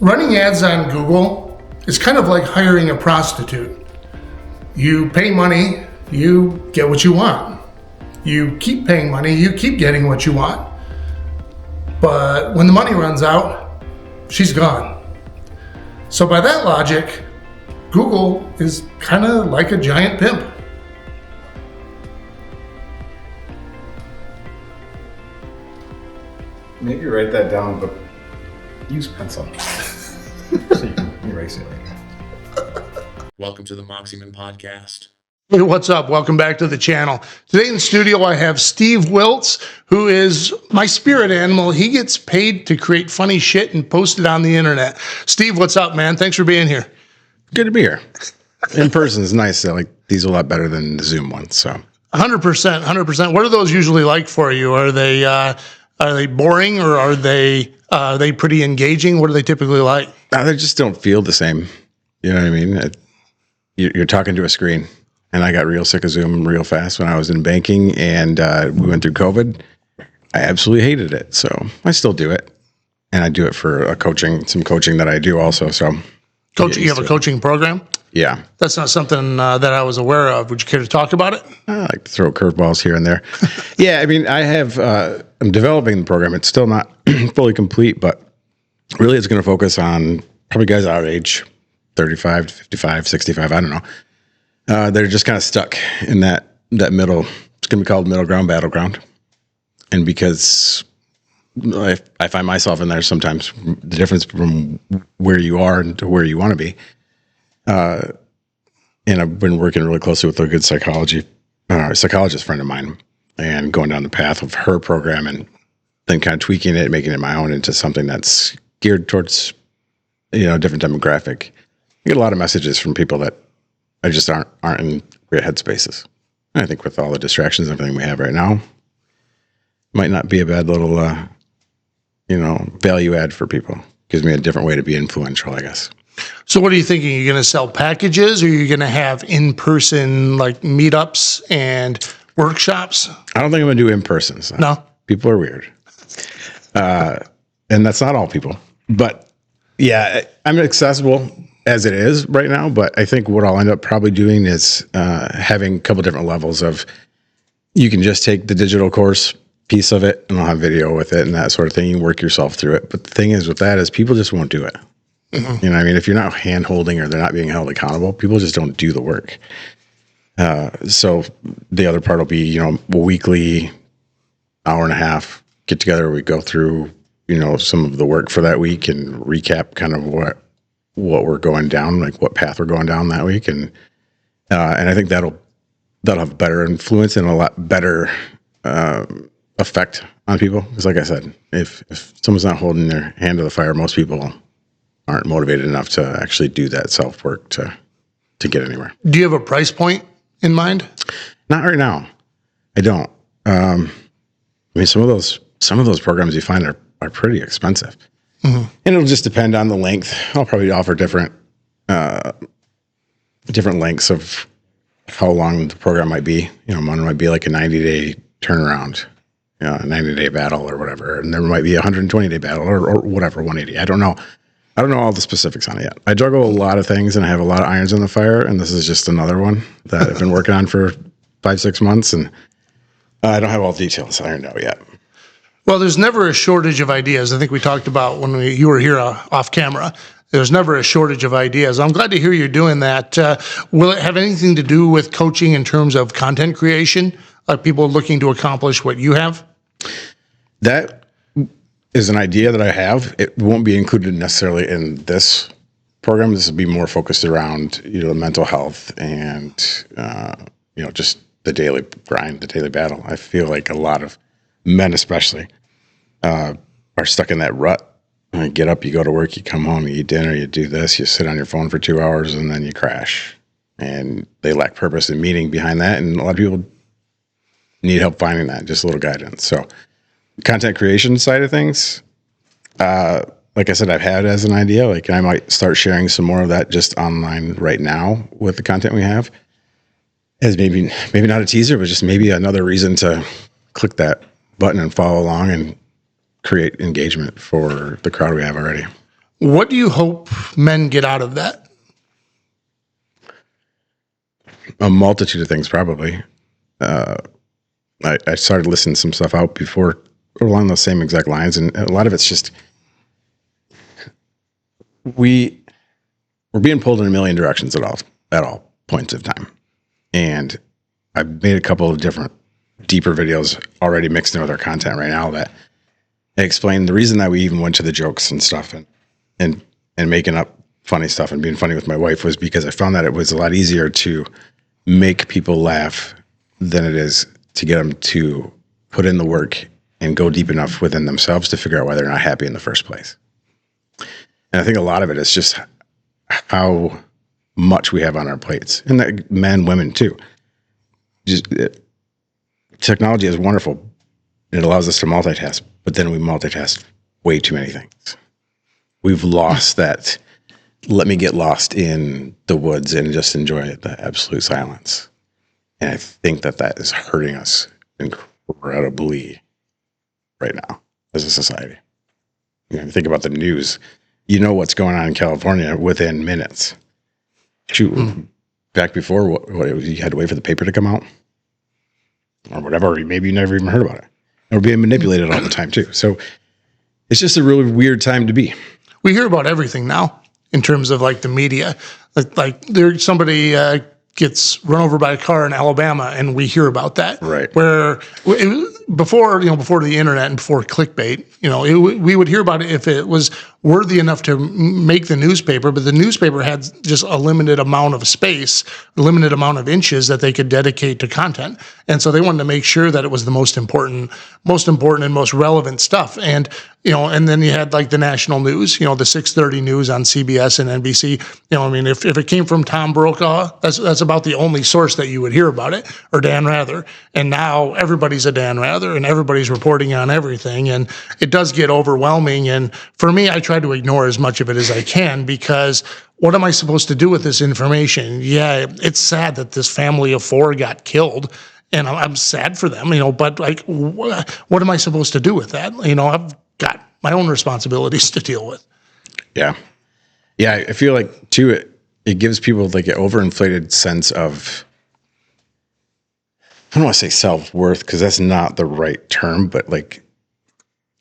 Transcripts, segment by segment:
Running ads on Google is kind of like hiring a prostitute. You pay money, you get what you want. You keep paying money, you keep getting what you want. But when the money runs out, she's gone. So by that logic, Google is kind of like a giant pimp. Maybe write that down, but use pencil so you can erase it later. Welcome to the MoxieMen Podcast. Hey, what's up? Welcome back to the channel. Today in the studio, I have Steve Wiltz, who is my spirit animal. He gets paid to create funny shit and post it on the internet. Steve, what's up, man? Thanks for being here. Good to be here. In person is nice. Like these are a lot better than the Zoom ones. So 100%. What are those usually like for you? Are they boring or are they pretty engaging? What are they typically like? they just don't feel the same. You know what I mean? You're talking to a screen. And I got real sick of Zoom real fast when I was in banking, and we went through COVID. I absolutely hated it, so I still do it, and I do it for some coaching that I do also. So, You have a coaching program? Yeah, that's not something that I was aware of. Would you care to talk about it? I like to throw curveballs here and there. Yeah, I mean, I'm developing the program. It's still not fully complete, but really, it's going to focus on probably guys our age, 35 to 55, 65. I don't know. They're just kind of stuck in that middle. It's going to be called middle ground, battleground. And because I find myself in there sometimes, the difference from where you are and to where you want to be. And I've been working really closely with a good psychologist friend of mine, and going down the path of her program, and then kind of tweaking it, making it my own into something that's geared towards, a different demographic. I get a lot of messages from people that I just aren't in great headspaces. And I think with all the distractions and everything we have right now, might not be a bad little, value add for people. Gives me a different way to be influential, I guess. So what are you thinking? You're going to sell packages, or you're going to have in-person like meetups and workshops? I don't think I'm going to do in-persons. No? People are weird. And that's not all people. But yeah, I'm accessible as it is right now, but I think what I'll end up probably doing is having a couple different levels of, you can just take the digital course piece of it, and I'll have video with it and that sort of thing. You can work yourself through it. But the thing is with that is people just won't do it. Mm-hmm. You know what I mean? If you're not hand holding or they're not being held accountable, people just don't do the work. So the other part will be, a weekly hour and a half get together where we go through, some of the work for that week and recap kind of what we're going down, like what path we're going down that week. And I think that'll have better influence and a lot better effect on people. Because like I said, if someone's not holding their hand to the fire, most people aren't motivated enough to actually do that self-work to get anywhere. Do you have a price point in mind? Not right now. I don't. Some of those programs you find are pretty expensive. Mm-hmm. And it'll just depend on the length. I'll probably offer different lengths of how long the program might be. One might be like a 90-day turnaround, a 90-day battle or whatever. And there might be a 120-day battle or whatever, 180. I don't know. I don't know all the specifics on it yet. I juggle a lot of things and I have a lot of irons in the fire. And this is just another one that I've been working on for 5-6 months. And I don't have all the details ironed out yet. Well, there's never a shortage of ideas. I think we talked about when you were here off camera. There's never a shortage of ideas. I'm glad to hear you're doing that. Will it have anything to do with coaching in terms of content creation? Are people looking to accomplish what you have? That is an idea that I have. It won't be included necessarily in this program. This will be more focused around, the mental health and, just the daily grind, the daily battle. I feel like a lot of men especially are stuck in that rut. You get up, you go to work, you come home, you eat dinner, you do this, you sit on your phone for 2 hours, and then you crash. And they lack purpose and meaning behind that. And a lot of people need help finding that, just a little guidance. So content creation side of things, like I said, I've had it as an idea. Like I might start sharing some more of that just online right now with the content we have. As maybe not a teaser, but just maybe another reason to click that button and follow along and create engagement for the crowd we have already. What do you hope men get out of that? A multitude of things, probably. I started listening some stuff out before along those same exact lines, and a lot of it's just we're being pulled in a million directions at all points of time. And I've made a couple of different deeper videos already mixed in with our content right now that explain the reason that we even went to the jokes and stuff and making up funny stuff and being funny with my wife was because I found that it was a lot easier to make people laugh than it is to get them to put in the work and go deep enough within themselves to figure out why they're not happy in the first place. And I think a lot of it is just how much we have on our plates, and that men, women too. Technology is wonderful. It allows us to multitask, but then we multitask way too many things. We've lost that. Let me get lost in the woods and just enjoy the absolute silence. And I think that is hurting us incredibly right now as a society. You think about the news. You know what's going on in California within minutes. Shoot, back before, you had to wait for the paper to come out or whatever. Or maybe you never even heard about it. Or being manipulated all the time too. So it's just a really weird time to be. We hear about everything now in terms of like the media. Like there's somebody gets run over by a car in Alabama, and we hear about that. Right. Where before the internet and before clickbait, we would hear about it if it was worthy enough to make the newspaper, but the newspaper had just a limited amount of space, a limited amount of inches that they could dedicate to content. And so they wanted to make sure that it was the most important and most relevant stuff. And, and then you had like the national news, the 6:30 news on CBS and NBC. If it came from Tom Brokaw, that's about the only source that you would hear about it, or Dan Rather. And now everybody's a Dan Rather and everybody's reporting on everything. And it does get overwhelming. And for me, I try to ignore as much of it as I can, because what am I supposed to do with this information? Yeah, it's sad that this family of 4 got killed, and I'm sad for them, but like, what am I supposed to do with that? I've got my own responsibilities to deal with. Yeah. Yeah, I feel like too, it gives people like an overinflated sense of, I don't want to say self-worth, because that's not the right term, but like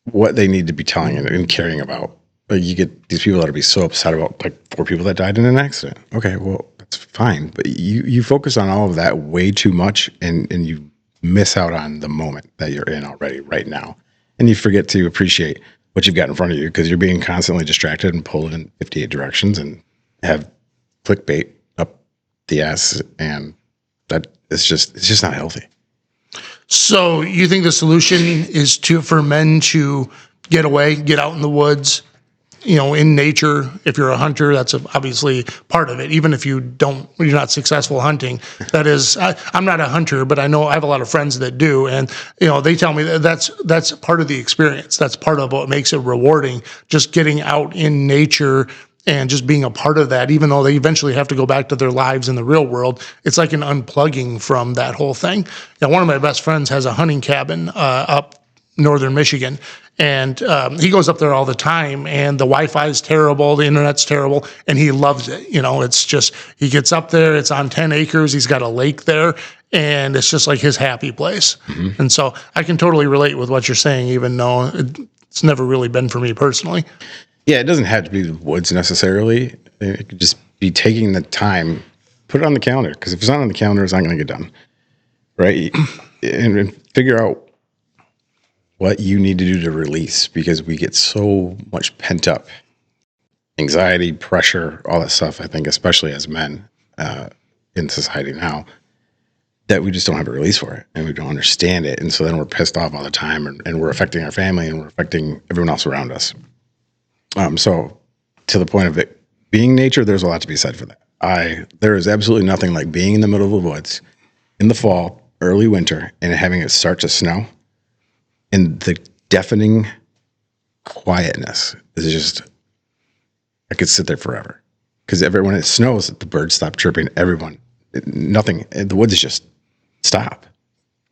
what they need to be telling and caring about. Like you get these people that'll be so upset about like 4 people that died in an accident. Okay, well, that's fine. But you focus on all of that way too much, and you miss out on the moment that you're in already right now. And you forget to appreciate what you've got in front of you, because you're being constantly distracted and pulled in 58 directions and have clickbait up the ass. And that it's just not healthy. So you think the solution is for men to get away, get out in the woods, in nature? If you're a hunter, that's obviously part of it. Even if you're not successful hunting, that is, I'm not a hunter, but I know I have a lot of friends that do. And, they tell me that's part of the experience. That's part of what makes it rewarding, just getting out in nature and just being a part of that, even though they eventually have to go back to their lives in the real world. It's like an unplugging from that whole thing. One of my best friends has a hunting cabin up northern Michigan, and he goes up there all the time, and the Wi-Fi is terrible, the internet's terrible, and he loves it. It's just, he gets up there, it's on 10 acres, he's got a lake there, and it's just like his happy place. Mm-hmm. And so I can totally relate with what you're saying, even though it's never really been for me personally. Yeah, it doesn't have to be the woods necessarily. It could just be taking the time, put it on the calendar, because if it's not on the calendar, it's not going to get done, right? And figure out what you need to do to release, because we get so much pent up anxiety, pressure, all that stuff, I think, especially as men in society now, that we just don't have a release for it, and we don't understand it. And so then we're pissed off all the time, and we're affecting our family, and we're affecting everyone else around us. So to the point of it being nature, there's a lot to be said for that. There is absolutely nothing like being in the middle of the woods in the fall, early winter, and having it start to snow. And the deafening quietness is just, I could sit there forever. Because when it snows, the birds stop chirping, nothing, the woods just stop.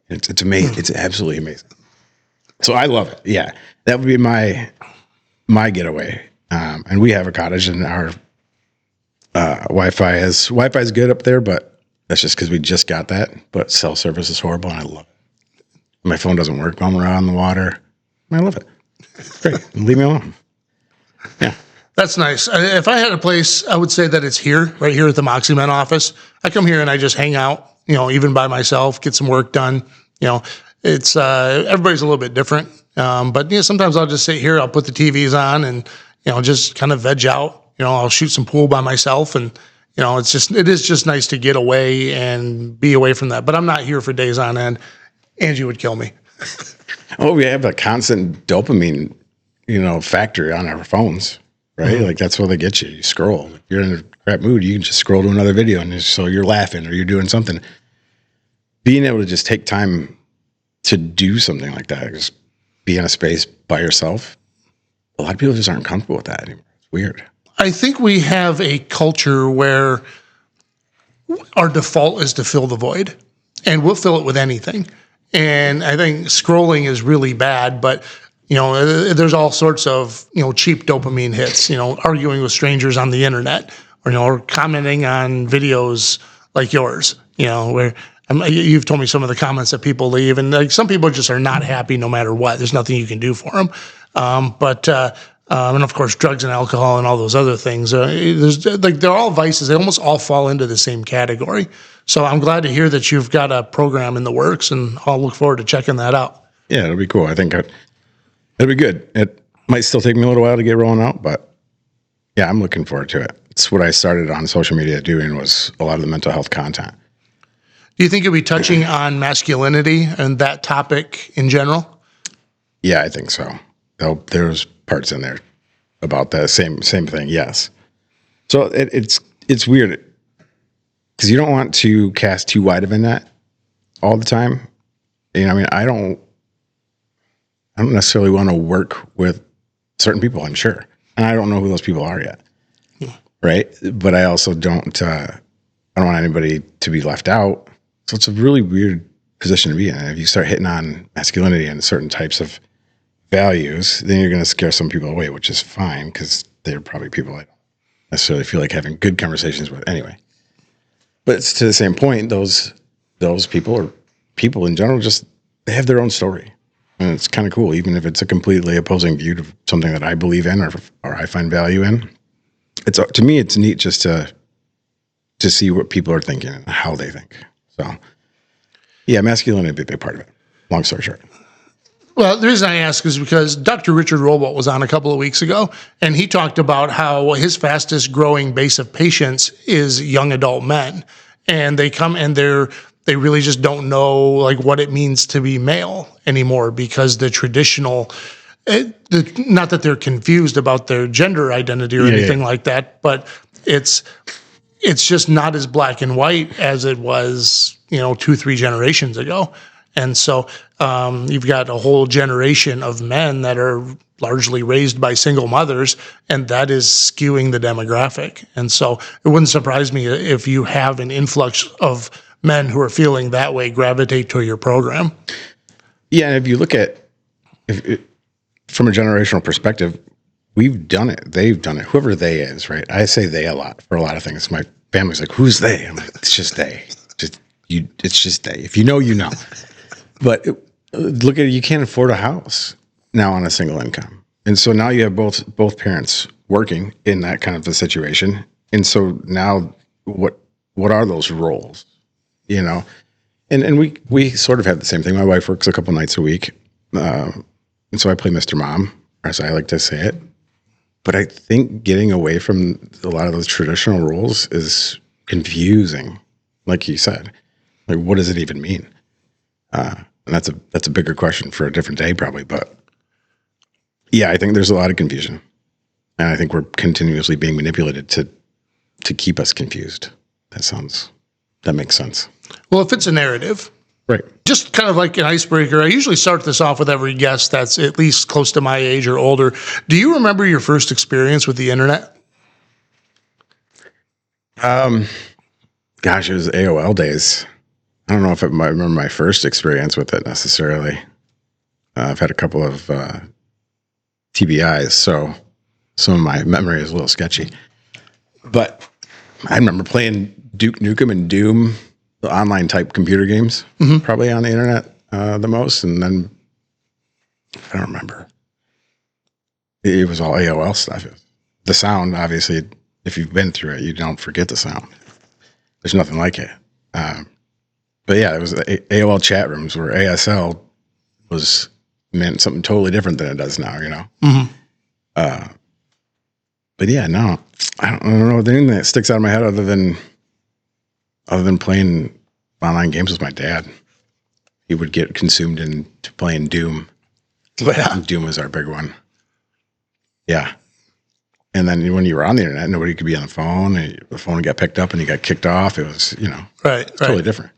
It's amazing. It's absolutely amazing. So I love it. Yeah. That would be my getaway And we have a cottage, and our Wi-Fi is good up there, but that's just because we just got that. But cell service is horrible, and I love it. My phone doesn't work while we're out on the water. I love it. It's great. Leave me alone. Yeah. That's nice. If I had a place, I would say that it's here, right here at the MoxieMen office. I come here and I just hang out, even by myself, get some work done. It's everybody's a little bit different. But sometimes I'll just sit here, I'll put the TVs on and, just kind of veg out. I'll shoot some pool by myself, and, it is just nice to get away and be away from that. But I'm not here for days on end. Angie would kill me. Oh, we have a constant dopamine, factory on our phones, right? Mm-hmm. Like that's what they get you. You scroll. If you're in a crap mood, you can just scroll to another video, and so you're laughing or you're doing something. Being able to just take time to do something like that, just be in a space by yourself. A lot of people just aren't comfortable with that anymore. It's weird. I think we have a culture where our default is to fill the void, and we'll fill it with anything. And I think scrolling is really bad, but there's all sorts of cheap dopamine hits. Arguing with strangers on the internet, or commenting on videos like yours. Where you've told me some of the comments that people leave, and like some people just are not happy no matter what. There's nothing you can do for them. And of course, drugs and alcohol and all those other things. They're all vices. They almost all fall into the same category. So I'm glad to hear that you've got a program in the works, and I'll look forward to checking that out. Yeah, it'll be cool. I think it'll be good. It might still take me a little while to get rolling out, but yeah, I'm looking forward to it. It's what I started on social media doing, was a lot of the mental health content. Do you think you'll be touching on masculinity and that topic in general? Yeah, I think so. There's parts in there about that same thing. Yes. So it's weird because you don't want to cast too wide of a net all the time. I don't necessarily want to work with certain people, I'm sure. And I don't know who those people are yet. Yeah. Right. But I also don't want anybody to be left out. So it's a really weird position to be in. If you start hitting on masculinity and certain types of values, then you're going to scare some people away, which is fine because they're probably people I don't necessarily feel like having good conversations with anyway. But it's to the same point, those people, or people in general, just they have their own story. And it's kind of cool, even if it's a completely opposing view to something that I believe in or I find value in. To me, it's neat just to see what people are thinking and how they think. So, yeah, masculinity would be a big part of it. Long story short. Well, the reason I ask is because Dr. Richard Robot was on a couple of weeks ago, and he talked about how his fastest growing base of patients is young adult men. And they come and they really just don't know like what it means to be male anymore, because the traditional, not that they're confused about their gender identity or anything like that, but it's just not as black and white as it was, 2-3 generations ago. And so you've got a whole generation of men that are largely raised by single mothers, and that is skewing the demographic. And so it wouldn't surprise me if you have an influx of men who are feeling that way gravitate to your program. Yeah, and if you look at from a generational perspective, we've done it. They've done it. Whoever they is, right? I say they a lot for a lot of things. My family's like, "Who's they?" I'm like, "It's just they. It's just they. If you know, you know." But look at it, you can't afford a house now on a single income. And so now you have both parents working in that kind of a situation. And so now what are those roles? And we sort of have the same thing. My wife works a couple nights a week. And so I play Mr. Mom, as I like to say it. But I think getting away from a lot of those traditional roles is confusing, like you said. Like, what does it even mean? And that's a bigger question for a different day, probably. But yeah, I think there's a lot of confusion, and I think we're continuously being manipulated to keep us confused. That makes sense. Well, if it's a narrative, right? Just kind of like an icebreaker. I usually start this off with every guest that's at least close to my age or older. Do you remember your first experience with the internet? Gosh, it was AOL days. I don't know if I remember my first experience with it necessarily. I've had a couple of TBIs, so some of my memory is a little sketchy. But I remember playing Duke Nukem and Doom, the online type computer games, probably on the internet the most. And then I don't remember. It was all AOL stuff. The sound, obviously, if you've been through it, you don't forget the sound. There's nothing like it. But yeah, it was AOL chat rooms where ASL meant something totally different than it does now, you know? But yeah, no, I don't know. The thing that sticks out of my head other than playing online games with my dad, he would get consumed into playing Doom. Yeah. Doom was our big one. Yeah. And then when you were on the internet, nobody could be on the phone. And the phone got picked up and you got kicked off. It was, totally different.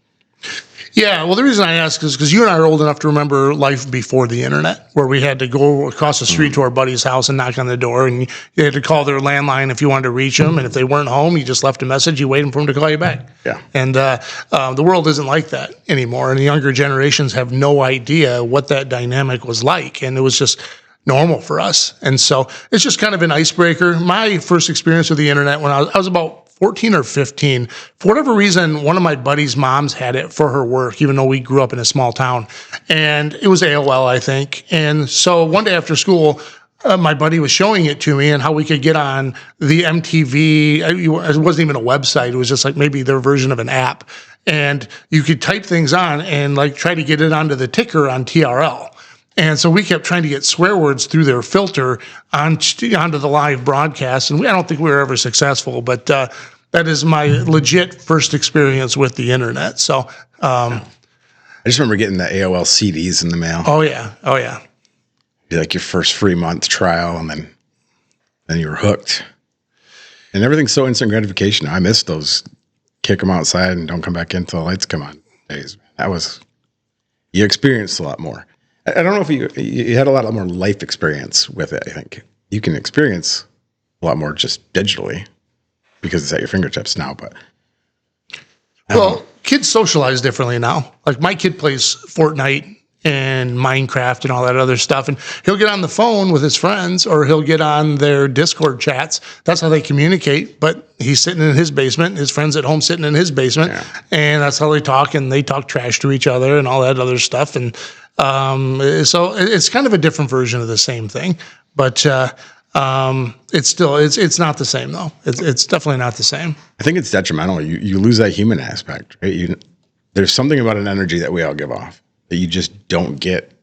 Yeah, well, the reason I ask is because you and I are old enough to remember life before the internet, where we had to go across the street to our buddy's house and knock on the door, and you had to call their landline if you wanted to reach them, and if they weren't home, you just left a message, you waited for them to call you back. Yeah. And the world isn't like that anymore, and the younger generations have no idea what that dynamic was like, and it was just normal for us. And so it's just kind of an icebreaker. My first experience with the internet when I was about 14 or 15. For whatever reason, one of my buddy's moms had it for her work, even though we grew up in a small town. And it was AOL, I think. And so one day after school, my buddy was showing it to me and how we could get on the MTV. It wasn't even a website. It was just like maybe their version of an app. And you could type things on and like try to get it onto the ticker on TRL. And so we kept trying to get swear words through their filter onto the live broadcast. And I don't think we were ever successful, but that is my legit first experience with the internet. So I just remember getting the AOL CDs in the mail. Oh, yeah. Like your first free month trial, and then you were hooked. And everything's so instant gratification. I miss those kick them outside and don't come back in until the lights come on days. You experienced a lot more. I don't know if you had a lot more life experience with it. I think you can experience a lot more just digitally because it's at your fingertips now. But well, kids socialize differently now. Like my kid plays Fortnite and Minecraft and all that other stuff, and he'll get on the phone with his friends or he'll get on their Discord chats. That's how they communicate. But he's sitting in his basement, his friends at home sitting in his basement, and that's how they talk. And they talk trash to each other and all that other stuff. And so it's kind of a different version of the same thing, but it's not the same though. It's definitely not the same. I think it's detrimental. You lose that human aspect, right? There's something about an energy that we all give off that you just don't get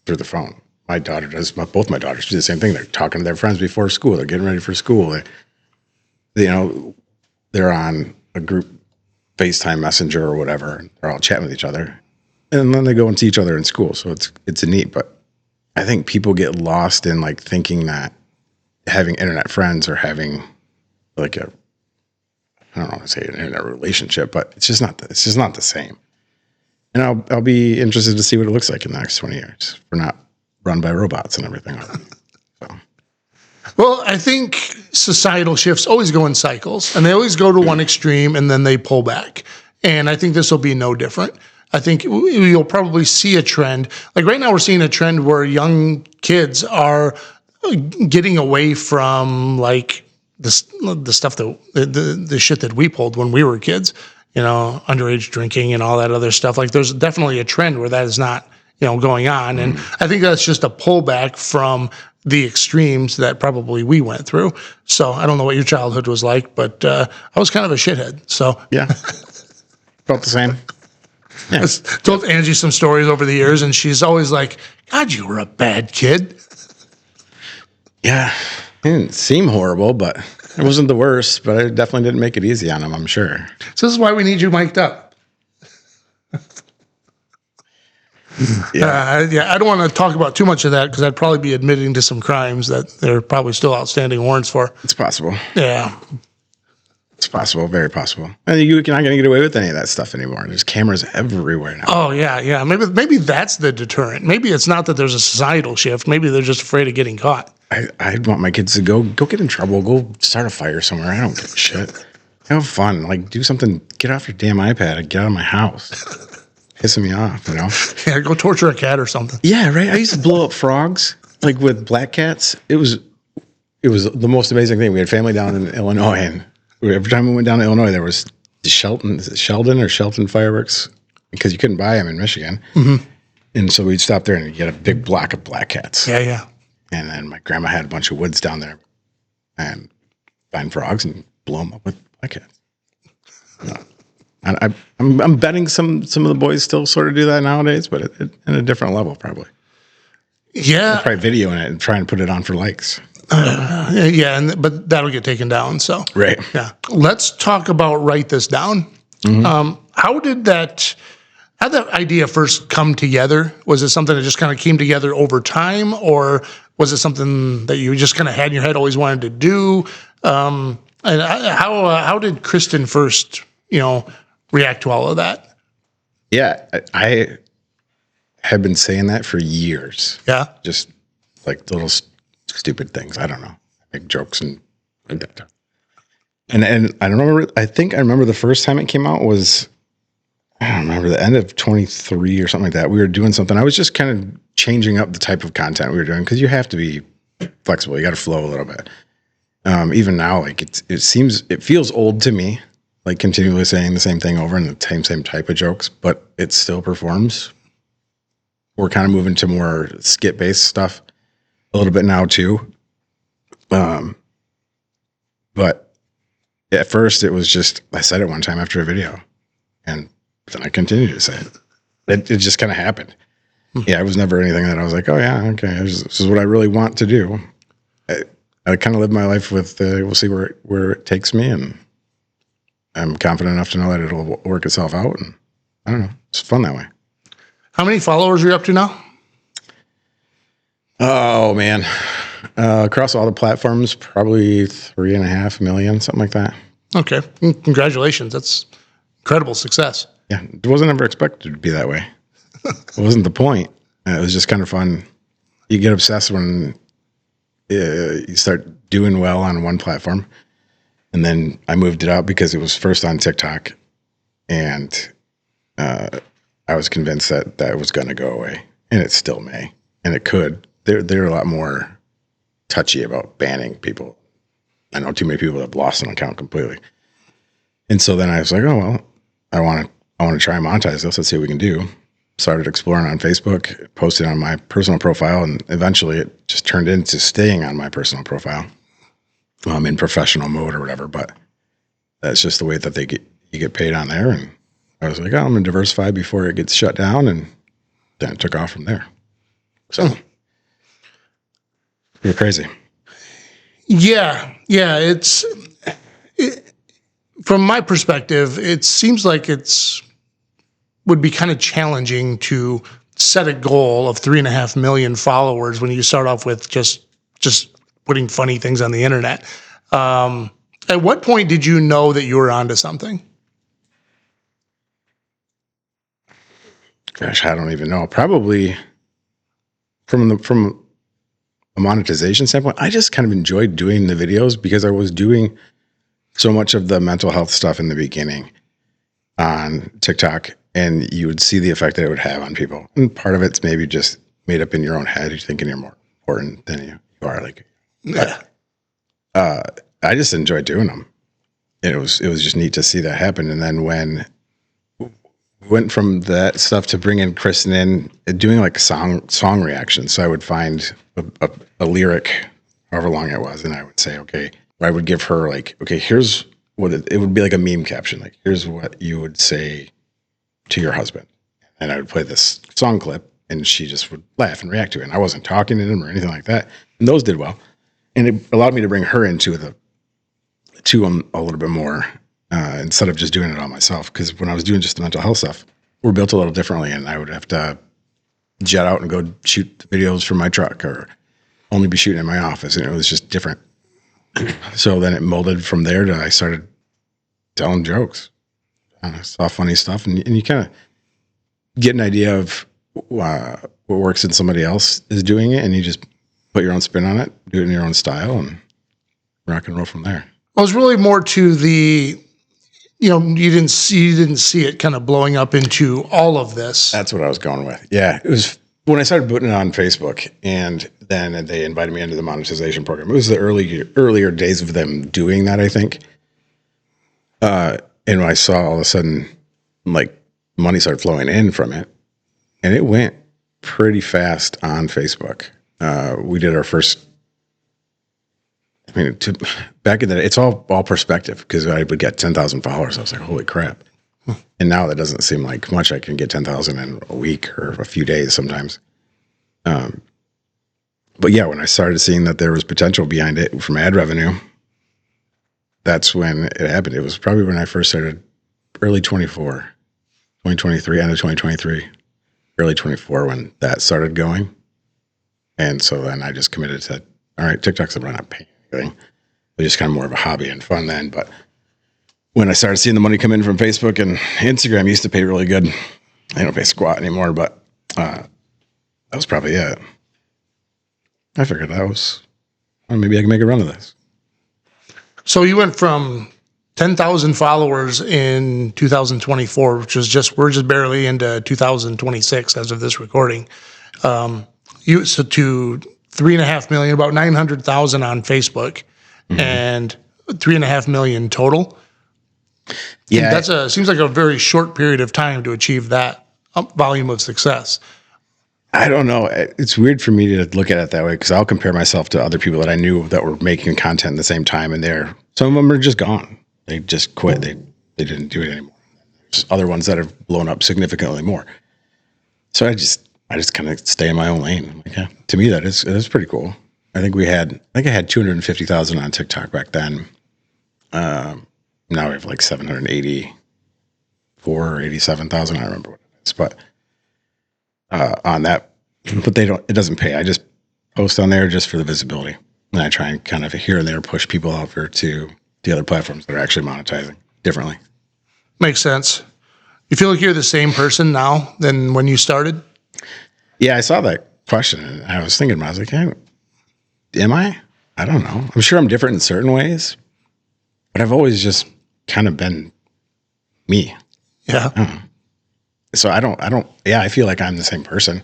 through the phone. My daughter does. Both my daughters do the same thing. They're talking to their friends before school. They're getting ready for school. They're on a group FaceTime Messenger or whatever. And they're all chatting with each other. And then they go and see each other in school. So it's a neat, but I think people get lost in like thinking that having internet friends or having like I don't want to say an internet relationship, but it's just not the same. And I'll be interested to see what it looks like in the next 20 years. We're not run by robots and everything. So. Well, I think societal shifts always go in cycles, and they always go to one extreme and then they pull back. And I think this will be no different. I think you'll probably see a trend. Like right now, we're seeing a trend where young kids are getting away from like the stuff that the shit that we pulled when we were kids. Underage drinking and all that other stuff. Like there's definitely a trend where that is not going on, and I think that's just a pullback from the extremes that probably we went through. So I don't know what your childhood was like, but I was kind of a shithead. So yeah, felt the same. Yeah. I told Angie some stories over the years, and she's always like, God, you were a bad kid. Yeah, it didn't seem horrible, but it wasn't the worst, but I definitely didn't make it easy on him, I'm sure. So this is why we need you mic'd up. I don't want to talk about too much of that because I'd probably be admitting to some crimes that there are probably still outstanding warrants for. It's possible. Yeah. It's possible, very possible. And you're not going to get away with any of that stuff anymore. There's cameras everywhere now. Oh, yeah. Maybe that's the deterrent. Maybe it's not that there's a societal shift. Maybe they're just afraid of getting caught. I'd want my kids to go get in trouble, go start a fire somewhere. I don't give a shit. Have fun. Like, do something. Get off your damn iPad and get out of my house. Pissing me off, Yeah, go torture a cat or something. Yeah, right? I used to blow up frogs, like with black cats. It was it was the most amazing thing. We had family down in Illinois, and every time we went down to Illinois, there was Sheldon fireworks, because you couldn't buy them in Michigan. Mm-hmm. And so we'd stop there and get a big block of black cats. Yeah. And then my grandma had a bunch of woods down there and find frogs and blow them up with black cats. And I'm betting some of the boys still sort of do that nowadays, but at a different level, probably. Yeah. They're probably videoing it and trying to put it on for likes. But that'll get taken down. So right. Yeah. Let's talk about Write This Down. Mm-hmm. How did that idea first come together? Was it something that just kind of came together over time, or was it something that you just kind of had in your head, always wanted to do? And how did Kristen first, react to all of that? Yeah, I have been saying that for years. Yeah. Just like little stupid things. I don't know. Make jokes and that. And I don't remember. I think I remember the first time it came out was, I don't remember, the end of 23 or something like that. We were doing something. I was just kind of changing up the type of content we were doing, because you have to be flexible. You got to flow a little bit. Even now, like it feels old to me, like continually saying the same thing over and the same type of jokes, but it still performs. We're kind of moving to more skit-based stuff a little bit now too. But at first it was just, I said it one time after a video, and then I continued to say it. It just kind of happened. Yeah, it was never anything that I was like, oh yeah, okay, this is what I really want to do. I kind of live my life with, we'll see where it takes me, and I'm confident enough to know that it'll work itself out. And I don't know, it's fun that way. How many followers are you up to now? Oh man, across all the platforms, probably 3.5 million, something like that. Okay, congratulations. That's incredible success. Yeah, it wasn't ever expected to be that way. It wasn't the point. It was just kind of fun. You get obsessed when you start doing well on one platform. And then I moved it out because it was first on TikTok. And I was convinced that it was going to go away. And it still may. And it could. They're a lot more touchy about banning people. I know too many people that have lost an account completely. And so then I was like, oh, well, I want to try and monetize this. Let's see what we can do. Started exploring on Facebook, posted on my personal profile, and eventually it just turned into staying on my personal profile. In professional mode or whatever, but that's just the way that you get paid on there. And I was like, oh, I'm going to diversify before it gets shut down. And then it took off from there. So you're crazy. Yeah. From my perspective, it seems like would be kind of challenging to set a goal of 3.5 million followers when you start off with just putting funny things on the internet. At what point did you know that you were onto something? Gosh, I don't even know. Probably from a monetization standpoint, I just kind of enjoyed doing the videos because I was doing so much of the mental health stuff in the beginning on TikTok, and you would see the effect that it would have on people. And part of it's maybe just made up in your own head. You're thinking you're more important than you are. Like, yeah. I just enjoyed doing them. And it was just neat to see that happen. And then when we went from that stuff to bringing Kristen in, doing like song reactions. So I would find a lyric, however long it was, and I would say, okay, I would give her like, okay, here's what it would be, like a meme caption. Like, here's what you would say to your husband. And I would play this song clip, and she just would laugh and react to it. And I wasn't talking to him or anything like that. And those did well. And it allowed me to bring her into them a little bit more, instead of just doing it all myself. Because when I was doing just the mental health stuff, we're built a little differently, and I would have to jet out and go shoot videos from my truck, or only be shooting in my office, and it was just different. So then it molded from there to I started telling jokes. And I saw funny stuff, and you kind of get an idea of what works in somebody else is doing it, and you just put your own spin on it, do it in your own style, and rock and roll from there. Well, it was really more to the, you didn't see it kind of blowing up into all of this. That's what I was going with. Yeah, it was when I started putting it on Facebook, and then they invited me into the monetization program. It was the earlier days of them doing that, I think. And when I saw all of a sudden, like, money started flowing in from it, and it went pretty fast on Facebook. We did our first. I mean, back in the day, it's all perspective, because I would get 10,000 followers. I was like, holy crap. And now that doesn't seem like much. I can get 10,000 in a week or a few days sometimes. But yeah, when I started seeing that there was potential behind it from ad revenue, that's when it happened. It was probably when I first started, early 2023, end of 2023, early 24, when that started going. And so then I just committed to, all right, TikTok's not paying anything. It was just kind of more of a hobby and fun then. But when I started seeing the money come in from Facebook and Instagram, used to pay really good. I don't pay squat anymore, but that was probably it. I figured maybe I can make a run of this. So you went from 10,000 followers in 2024, which was we're just barely into 2026 as of this recording. To 3.5 million, about 900,000 on Facebook, and 3.5 million total. Yeah, seems like a very short period of time to achieve that volume of success. I don't know. It's weird for me to look at it that way, because I'll compare myself to other people that I knew that were making content at the same time, and some of them are just gone. They just quit. They didn't do it anymore. There's other ones that have blown up significantly more. So I just kind of stay in my own lane. Like, yeah, to me, it is pretty cool. I think I had 250,000 on TikTok back then. Now we have like 784 or 87,000. I don't remember what it is, but on that, but it doesn't pay. I just post on there just for the visibility, and I try and kind of here and there push people over to the other platforms that are actually monetizing differently. Makes sense. You feel like you're the same person now than when you started? Yeah, I saw that question, and I was thinking, I was like, hey, am I? I don't know. I'm sure I'm different in certain ways, but I've always just kind of been me. Yeah. So I feel like I'm the same person.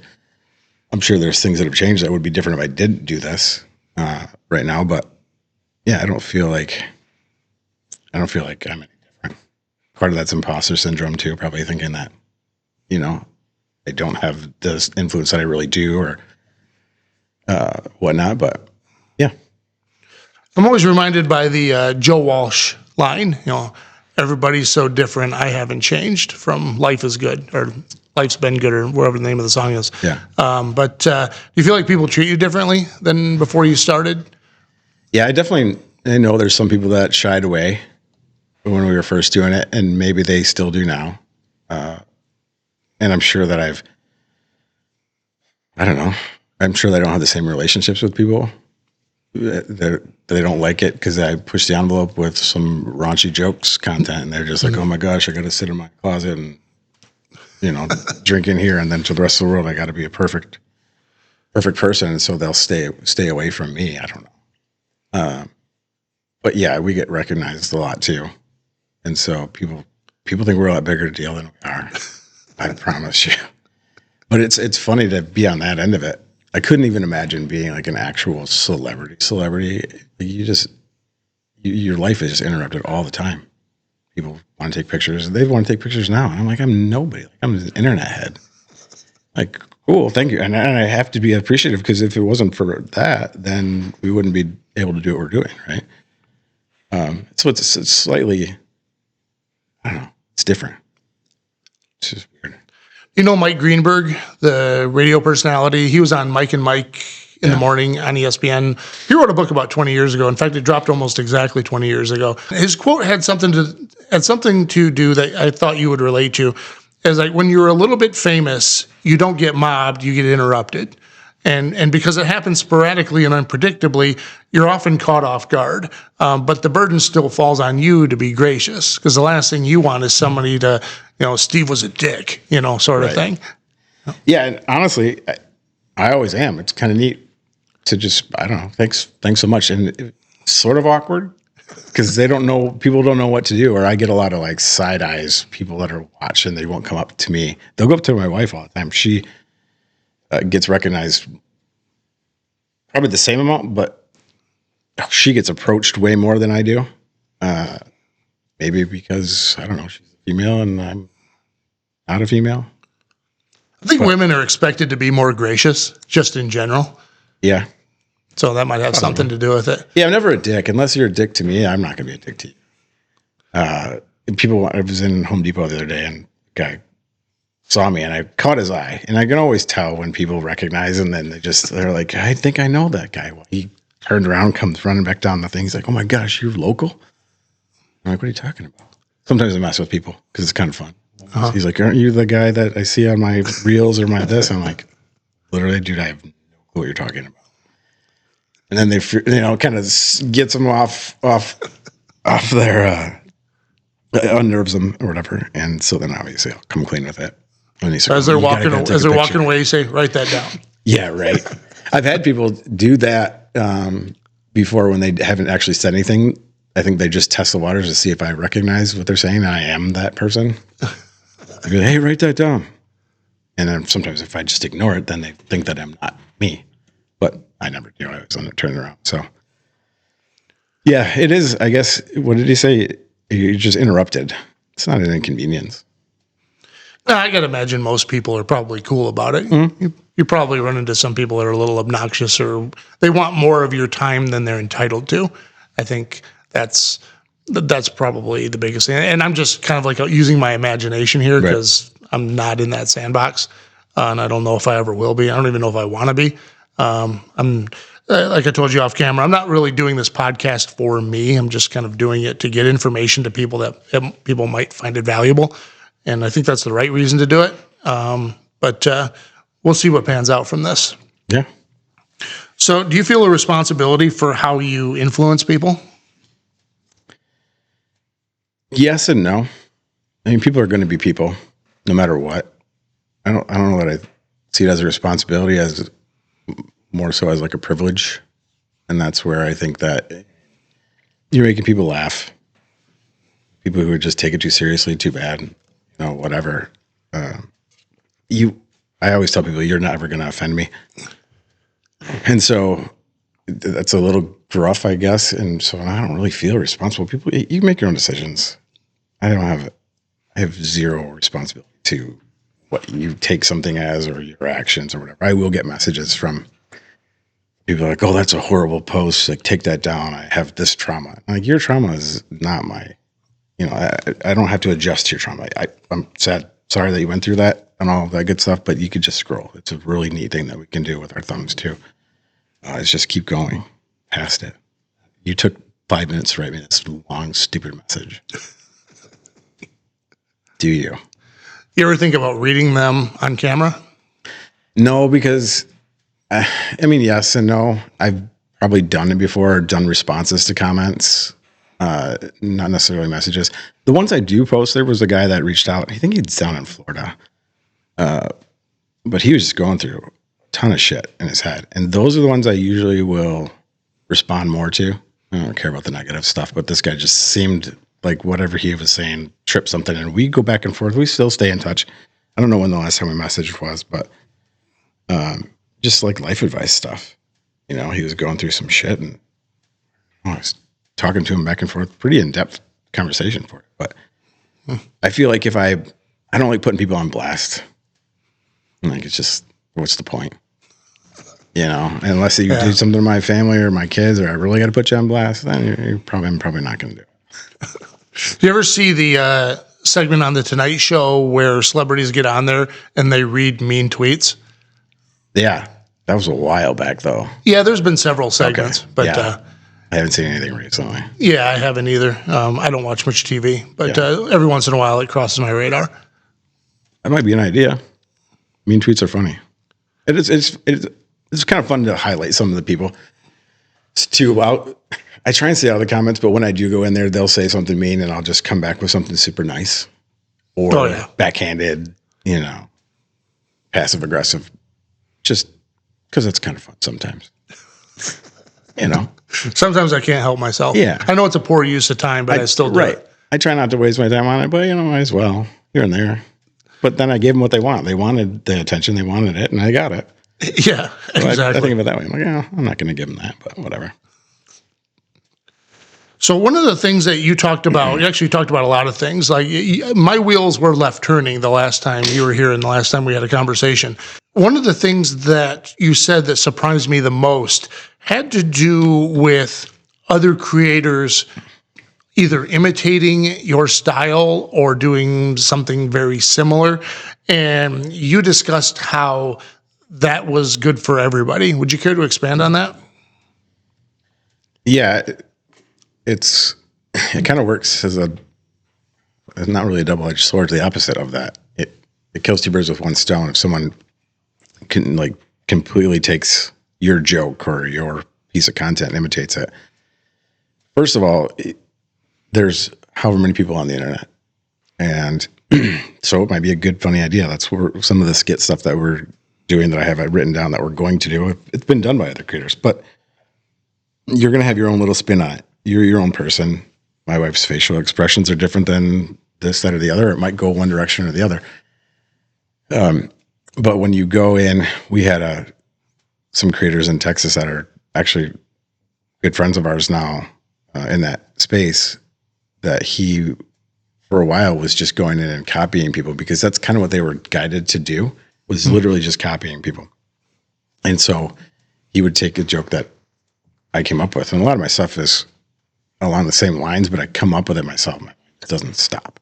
I'm sure there's things that have changed that would be different if I didn't do this right now, but yeah, I don't feel like I'm any different. Part of that's imposter syndrome too, probably thinking that, I don't have this influence that I really do or whatnot, but yeah. I'm always reminded by the Joe Walsh line, everybody's so different, I haven't changed, from Life is Good, or Life's Been Good, or whatever the name of the song is. Yeah. But do you feel like people treat you differently than before you started? Yeah, I know there's some people that shied away when we were first doing it, and maybe they still do now. And I'm sure that I'm sure that I don't have the same relationships with people. They don't like it because I push the envelope with some raunchy jokes content, and they're just like, oh my gosh, I got to sit in my closet and, drink in here. And then to the rest of the world, I got to be a perfect person. And so they'll stay away from me. I don't know. But yeah, we get recognized a lot too. And so people think we're a lot bigger deal than we are. I promise you. But it's funny to be on that end of it. I couldn't even imagine being like an actual celebrity. Your life is just interrupted all the time. People want to take pictures. They want to take pictures now. And I'm like, I'm nobody. Like, I'm an internet head. Like, cool, thank you. And I have to be appreciative, because if it wasn't for that, then we wouldn't be able to do what we're doing, right? So it's slightly, I don't know, it's different. It's just weird. Mike Greenberg, the radio personality, he was on Mike and Mike in the morning on ESPN. He wrote a book about 20 years ago. In fact, it dropped almost exactly 20 years ago. His quote had something to do that I thought you would relate to. Is like, when you're a little bit famous, you don't get mobbed, you get interrupted. And because it happens sporadically and unpredictably, you're often caught off guard. But the burden still falls on you to be gracious, because the last thing you want is somebody to, Steve was a dick, sort of thing. Yeah, and honestly, I always am. It's kind of neat to just, I don't know, thanks so much. And it's sort of awkward, because people don't know what to do. Or I get a lot of like side eyes, people that are watching, they won't come up to me. They'll go up to my wife all the time. She gets recognized probably the same amount, but she gets approached way more than I do. Maybe because, I don't know, she's a female and I'm not a female. I think women are expected to be more gracious, just in general. Yeah. So that might have something to do with it. Yeah, I'm never a dick. Unless you're a dick to me, I'm not going to be a dick to you. I was in Home Depot the other day and a guy saw me and I caught his eye. And I can always tell when people recognize and then they're like, I think I know that guy. Well, he turned around, comes running back down the thing. He's like, oh my gosh, you're local? I'm like, what are you talking about? Sometimes I mess with people because it's kind of fun. Uh-huh. He's like, aren't you the guy that I see on my reels or my this? I'm like, literally, dude, I have no clue what you're talking about. And then they, kind of gets them off their, unnerves them or whatever. And so then obviously I'll come clean with it. And he's like, as they're walking away, you say, write that down. Yeah, right. I've had people do that before when they haven't actually said anything. I think they just test the waters to see if I recognize what they're saying and I am that person. I go, hey, write that down. And then sometimes if I just ignore it, then they think that I'm not me. But I never do. I always end up turning around. So, yeah, it is, I guess, what did he say? You're just interrupted. It's not an inconvenience. I got to imagine most people are probably cool about it. Mm-hmm. You probably run into some people that are a little obnoxious or they want more of your time than they're entitled to. I think that's probably the biggest thing. And I'm just kind of like using my imagination here because I'm not in that sandbox. And I don't know if I ever will be. I don't even know if I want to be. I'm like I told you off camera, I'm not really doing this podcast for me. I'm just kind of doing it to get information to people that people might find it valuable. And I think that's the right reason to do it. But we'll see what pans out from this. Yeah. So do you feel a responsibility for how you influence people? Yes and no. I mean, people are going to be people no matter what. I don't know that I see it as a responsibility, as more so as like a privilege. And that's where I think that you're making people laugh. People who would just take it too seriously, too bad, whatever. I always tell people, you're never going to offend me. And so that's a little gruff, I guess. And so I don't really feel responsible. People, you make your own decisions. I have zero responsibility to what you take something as or your actions or whatever. I will get messages from people like, oh, that's a horrible post. Like, take that down. I have this trauma. Like, your trauma is not my, I don't have to adjust to your trauma. I'm sorry that you went through that and all that good stuff, but you could just scroll. It's a really neat thing that we can do with our thumbs too. It's just keep going past it. You took 5 minutes to write me this long, stupid message. Do you? You ever think about reading them on camera? No, because yes and no. I've probably done it before, done responses to comments, not necessarily messages. The ones I do post, there was a guy that reached out. I think he's down in Florida. But he was just going through a ton of shit in his head. And those are the ones I usually will respond more to. I don't care about the negative stuff, but this guy just seemed like whatever he was saying tripped something. And we go back and forth. We still stay in touch. I don't know when the last time we messaged was, but just like life advice stuff. He was going through some shit and I was talking to him back and forth. Pretty in-depth conversation for it. But I feel like if I don't like putting people on blast. Like, it's just, what's the point? Unless you do something to my family or my kids, or I really got to put you on blast, then I'm probably not going to do it. Do you ever see the segment on the Tonight Show where celebrities get on there and they read mean tweets? Yeah, that was a while back, though. Yeah, there's been several segments, but I haven't seen anything recently. Yeah, I haven't either. I don't watch much TV, but every once in a while it crosses my radar. That might be an idea. Mean tweets are funny. It's kind of fun to highlight some of the people. I try and stay out of the comments, but when I do go in there, they'll say something mean, and I'll just come back with something super nice or backhanded, passive aggressive, just because it's kind of fun sometimes. Sometimes I can't help myself. Yeah, I know it's a poor use of time, but I still do it. I try not to waste my time on it, but might as well here and there. But then I gave them what they want. They wanted the attention. They wanted it, and I got it. Yeah, So exactly. I think of it that way. I'm like, yeah, I'm not going to give them that, but whatever. So one of the things that you talked about, you actually talked about a lot of things. Like my wheels were left turning the last time you were here and the last time we had a conversation. One of the things that you said that surprised me the most had to do with other creators either imitating your style or doing something very similar. And you discussed how that was good for everybody. Would you care to expand on that? Yeah, it kind of works as it's not really a double-edged sword, the opposite of that. It kills two birds with one stone. If someone can completely takes your joke or your piece of content and imitates it. First of all, there's however many people on the internet. And so it might be a good, funny idea. That's where some of the skit stuff that we're doing that I have written down that we're going to do. It's been done by other creators, but you're going to have your own little spin on it. You're your own person. My wife's facial expressions are different than this, that, or the other. It might go one direction or the other. But when you go in, we had some creators in Texas that are actually good friends of ours now in that space that he, for a while, was just going in and copying people because that's kind of what they were guided to do, was literally just copying people. And so he would take a joke that I came up with, and a lot of my stuff is along the same lines, but I come up with it myself. It doesn't stop.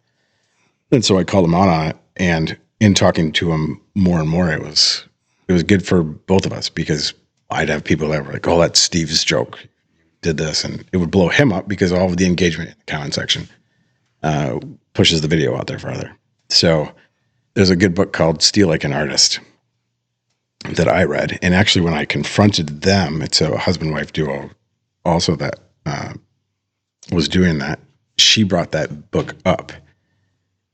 And so I called him out on it, and in talking to him more and more, it was good for both of us because I'd have people that were like, oh, that's Steve's joke. Did this, and it would blow him up because all of the engagement in the comment section pushes the video out there farther. So there's a good book called Steal Like an Artist that I read. And actually, when I confronted them, it's a husband-wife duo also that was doing that. She brought that book up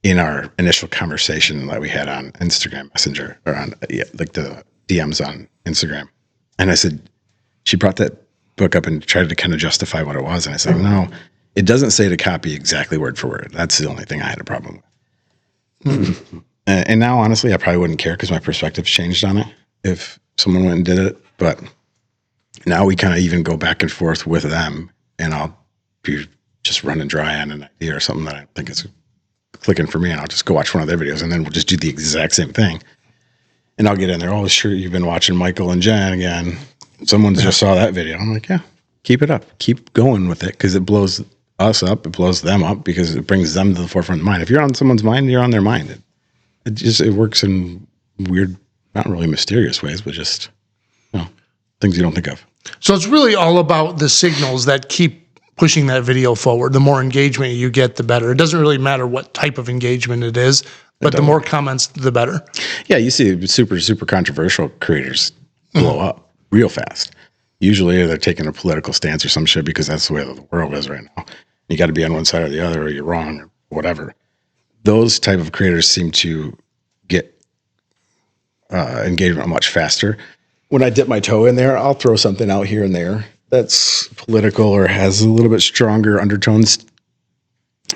in our initial conversation that we had on Instagram Messenger or on the DMs on Instagram. And I said, she brought that book up and tried to kind of justify what it was. And I said, no, it doesn't say to copy exactly word for word. That's the only thing I had a problem with. And now, honestly, I probably wouldn't care because my perspective's changed on it if someone went and did it. But now we kind of even go back and forth with them, and I'll be just running dry on an idea or something that I think is clicking for me, and I'll just go watch one of their videos, and then we'll just do the exact same thing. And I'll get in there, oh, sure, you've been watching Michael and Jen again. Someone just saw that video. I'm like, yeah, keep it up. Keep going with it because it blows us up. It blows them up because it brings them to the forefront of the mind. If you're on someone's mind, you're on their mind. It works in weird, not really mysterious ways, but just things you don't think of. So it's really all about the signals that keep pushing that video forward. The more engagement you get, the better. It doesn't really matter what type of engagement it is, but the more comments, the better. Yeah, you see super, super controversial creators blow up real fast. Usually they're taking a political stance or some shit because that's the way the world is right now. You got to be on one side or the other or you're wrong or whatever. Those type of creators seem to get engagement much faster. When I dip my toe in there, I'll throw something out here and there that's political or has a little bit stronger undertones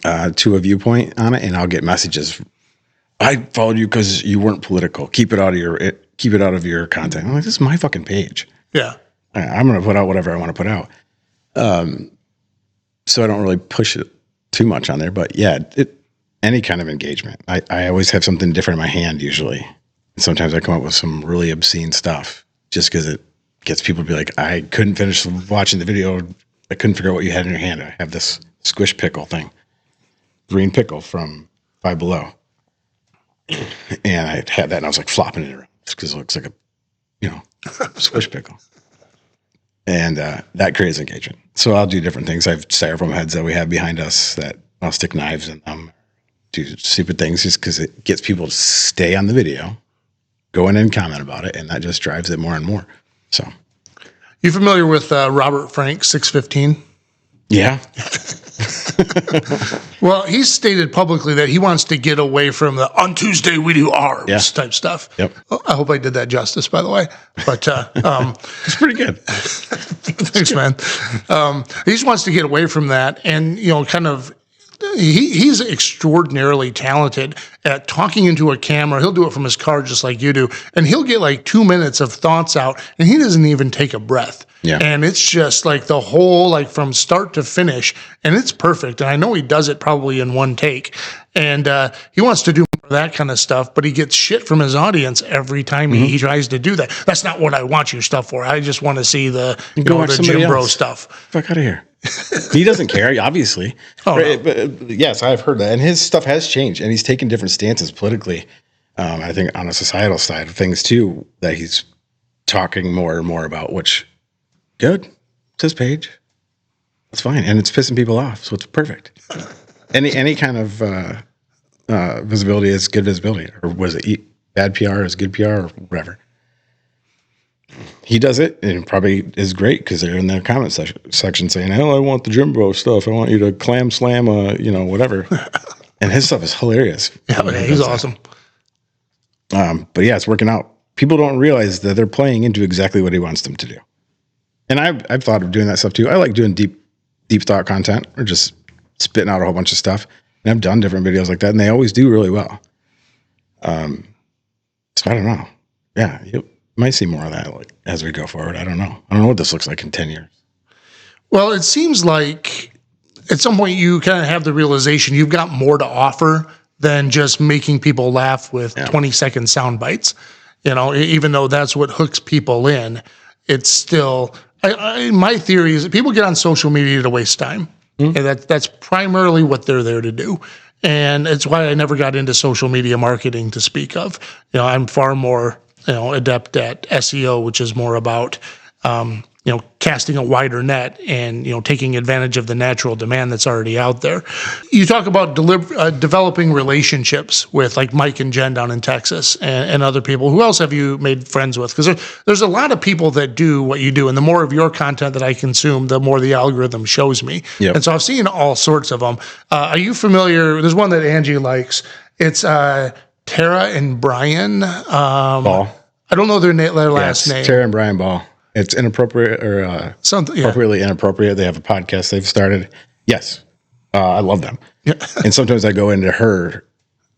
to a viewpoint on it, and I'll get messages. I followed you because you weren't political. Keep it out of your content. I'm like, this is my fucking page. Yeah, I'm going to put out whatever I want to put out. So I don't really push it too much on there, but yeah, any kind of engagement. I always have something different in my hand usually. And sometimes I come up with some really obscene stuff just because it gets people to be like, I couldn't finish watching the video. I couldn't figure out what you had in your hand. I have this squish pickle thing, green pickle from Five Below. And I had that and I was like flopping it around because it looks like a squish pickle. And that creates engagement. So I'll do different things. I have styrofoam heads that we have behind us that I'll stick knives in them, do stupid things just because it gets people to stay on the video, go in and comment about it, and that just drives it more and more. So, you familiar with Robert Frank 615? Yeah. Well, he's stated publicly that he wants to get away from the on Tuesday we do arms type stuff. Yep. I hope I did that justice, by the way. But it's pretty good. Thanks, man. He just wants to get away from that and kind of he's extraordinarily talented at talking into a camera. He'll do it from his car just like you do. And he'll get like 2 minutes of thoughts out and he doesn't even take a breath. Yeah. And it's just like the whole, like from start to finish. And it's perfect. And I know he does it probably in one take. And he wants to do more of that kind of stuff, but he gets shit from his audience every time he tries to do that. That's not what I want your stuff for. I just want to see the, the gym bro stuff. Fuck out of here. He doesn't care, obviously. Oh, right? no. But yes, I've heard that. And his stuff has changed, and he's taken different stances politically. I think on a societal side of things, too, that he's talking more and more about, which, good. It's his page. It's fine. And it's pissing people off, so it's perfect. Any kind of visibility is good visibility. Or was it bad PR is good PR or whatever. He does it, and it probably is great because they're in their comment section saying, "Hell, I want the gym bro stuff. I want you to clam slam, whatever." And his stuff is hilarious. Yeah, he's awesome. But yeah, it's working out. People don't realize that they're playing into exactly what he wants them to do. And I've thought of doing that stuff too. I like doing deep thought content or just spitting out a whole bunch of stuff. And I've done different videos like that, and they always do really well. So I don't know. Yeah, you might see more of that as we go forward. I don't know. I don't know what this looks like in 10 years. Well, it seems like at some point you kind of have the realization you've got more to offer than just making people laugh with 20-second sound bites. Even though that's what hooks people in, it's still, my theory is that people get on social media to waste time. And that's primarily what they're there to do. And it's why I never got into social media marketing to speak of. I'm far more, adept at SEO, which is more about, casting a wider net and, taking advantage of the natural demand that's already out there. You talk about developing relationships with like Mike and Jen down in Texas and other people. Who else have you made friends with? Because there's a lot of people that do what you do. And the more of your content that I consume, the more the algorithm shows me. Yep. And so I've seen all sorts of them. Are you familiar? There's one that Angie likes. It's Tara and Brian. Ball. I don't know their last name. Tara and Brian Ball. It's inappropriate or Something, appropriately inappropriate. They have a podcast they've started. Yes. I love them. Yeah. And sometimes I go into her,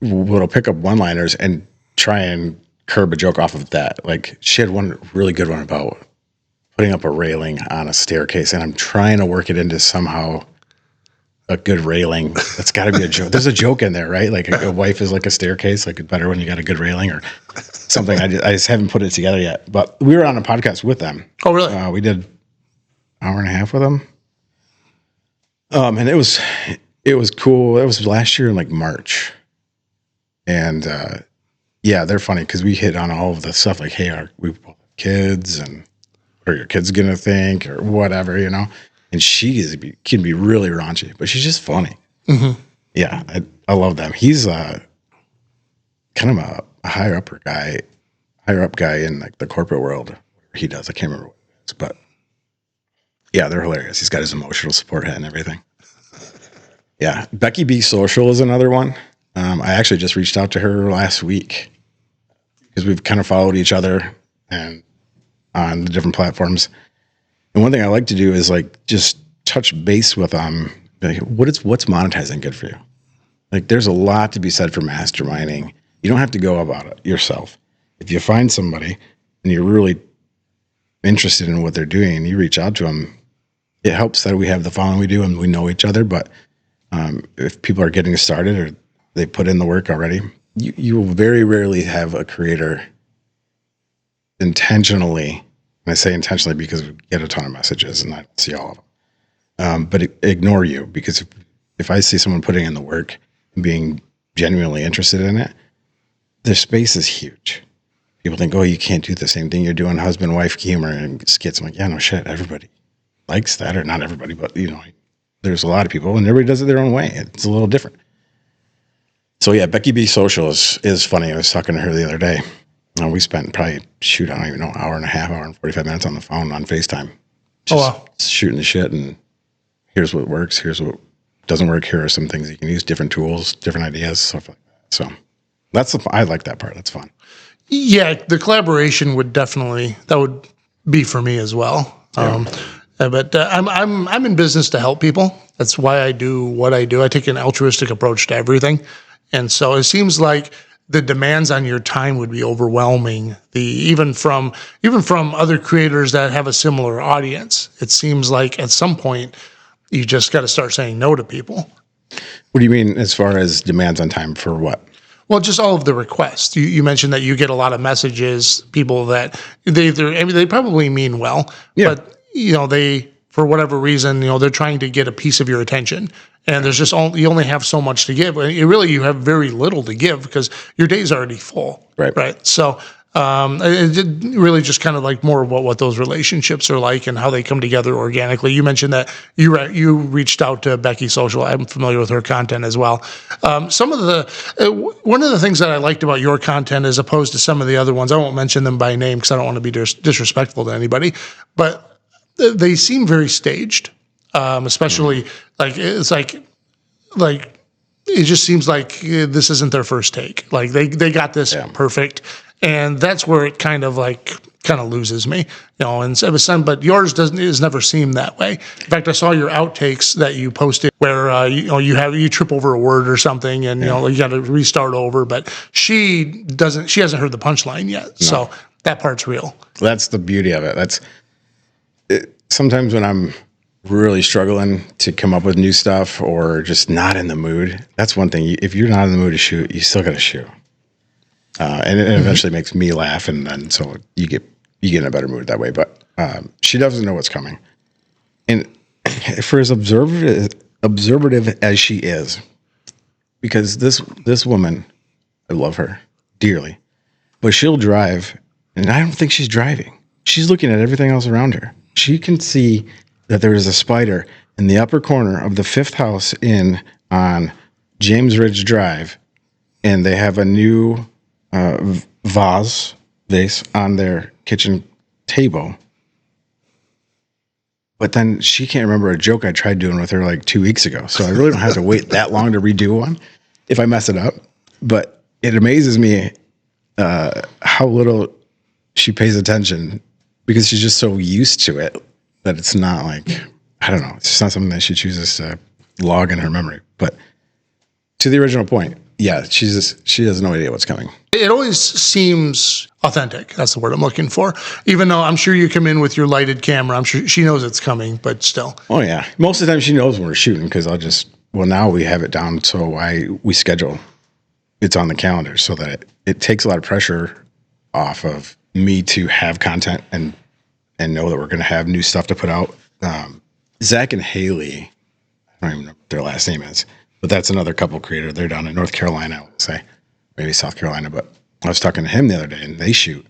will pick up one-liners and try and curb a joke off of that. Like she had one really good one about putting up a railing on a staircase, and I'm trying to work it into somehow a good railing. That's got to be a joke. There's a joke in there, right? Like a wife is like a staircase, like better when you got a good railing or something. I just haven't put it together yet. But we were on a podcast with them. Oh, really? We did an hour and a half with them. And it was cool. It was last year in like March. And they're funny because we hit on all of the stuff like, hey, we both have kids and what are your kids going to think or whatever, And she can be really raunchy, but she's just funny. Mm-hmm. Yeah, I love them. He's kind of a higher up guy in like the corporate world. He does. I can't remember what it is, but yeah, they're hilarious. He's got his emotional support hat and everything. Yeah, Becky B Social is another one. I actually just reached out to her last week because we've kind of followed each other and on the different platforms. And one thing I like to do is like just touch base with like, what's monetizing good for you? Like there's a lot to be said for masterminding. You don't have to go about it yourself. If you find somebody and you're really interested in what they're doing and you reach out to them, it helps that we have the following we do and we know each other. But if people are getting started or they put in the work already, you will very rarely have a creator intentionally. And I say intentionally because we get a ton of messages and I don't see all of them. But ignore you because if I see someone putting in the work and being genuinely interested in it, the space is huge. People think, oh, you can't do the same thing. You're doing husband-wife humor and skits. I'm like, yeah, no shit. Everybody likes that, or not everybody, but there's a lot of people and everybody does it their own way. It's a little different. So yeah, Becky B Social is funny. I was talking to her the other day. We spent probably, I don't even know, hour and 45 minutes on the phone on FaceTime. Just shooting the shit and here's what works, here's what doesn't work, here are some things you can use, different tools, different ideas, stuff like that. So I like that part. That's fun. Yeah, the collaboration would be for me as well. Yeah. But I'm in business to help people. That's why I do what I do. I take an altruistic approach to everything. And so it seems like the demands on your time would be overwhelming. Even from other creators that have a similar audience, it seems like at some point you just got to start saying no to people. What do you mean as far as demands on time for what? Well, just all of the requests. You mentioned that you get a lot of messages, people that they probably mean well, but they, for whatever reason, they're trying to get a piece of your attention. And there's just you only have so much to give. You have very little to give because your day's already full. Right. So it really just kind of like more about what those relationships are like and how they come together organically. You mentioned that you reached out to Becky Social. I'm familiar with her content as well. One of the things that I liked about your content as opposed to some of the other ones, I won't mention them by name because I don't want to be disrespectful to anybody, but they seem very staged. Especially like it's like it just seems like this isn't their first take. Like they got this perfect, and that's where it kind of loses me, and but yours has never seemed that way. In fact, I saw your outtakes that you posted where you trip over a word or something, and you got to restart over. But she hasn't heard the punchline yet, so that part's real. That's the beauty of it. Sometimes when I'm really struggling to come up with new stuff or just not in the mood, that's one thing. If you're not in the mood to shoot, you still got to shoot. And it eventually makes me laugh, and then so you get in a better mood that way. But she doesn't know what's coming. And for as observative as she is, because this woman, I love her dearly, but she'll drive, and I don't think she's driving. She's looking at everything else around her. She can see that there is a spider in the upper corner of the 5th house in on James Ridge Drive, and they have a new vase on their kitchen table. But then she can't remember a joke I tried doing with her like 2 weeks ago, so I really don't have to wait that long to redo one if I mess it up. But it amazes me how little she pays attention because she's just so used to it that it's not like, I don't know, it's just not something that she chooses to log in her memory. But to the original point, she has no idea what's coming. It always seems authentic. That's the word I'm looking for. Even though I'm sure you come in with your lighted camera, I'm sure she knows it's coming, but still. Oh yeah. Most of the time she knows when we're shooting because now we have it down so we schedule. It's on the calendar so that it takes a lot of pressure off of me to have content and know that we're going to have new stuff to put out. Zach and Haley, I don't even know what their last name is, but that's another couple creator. They're down in North Carolina, I would say, maybe South Carolina. But I was talking to him the other day, and they shoot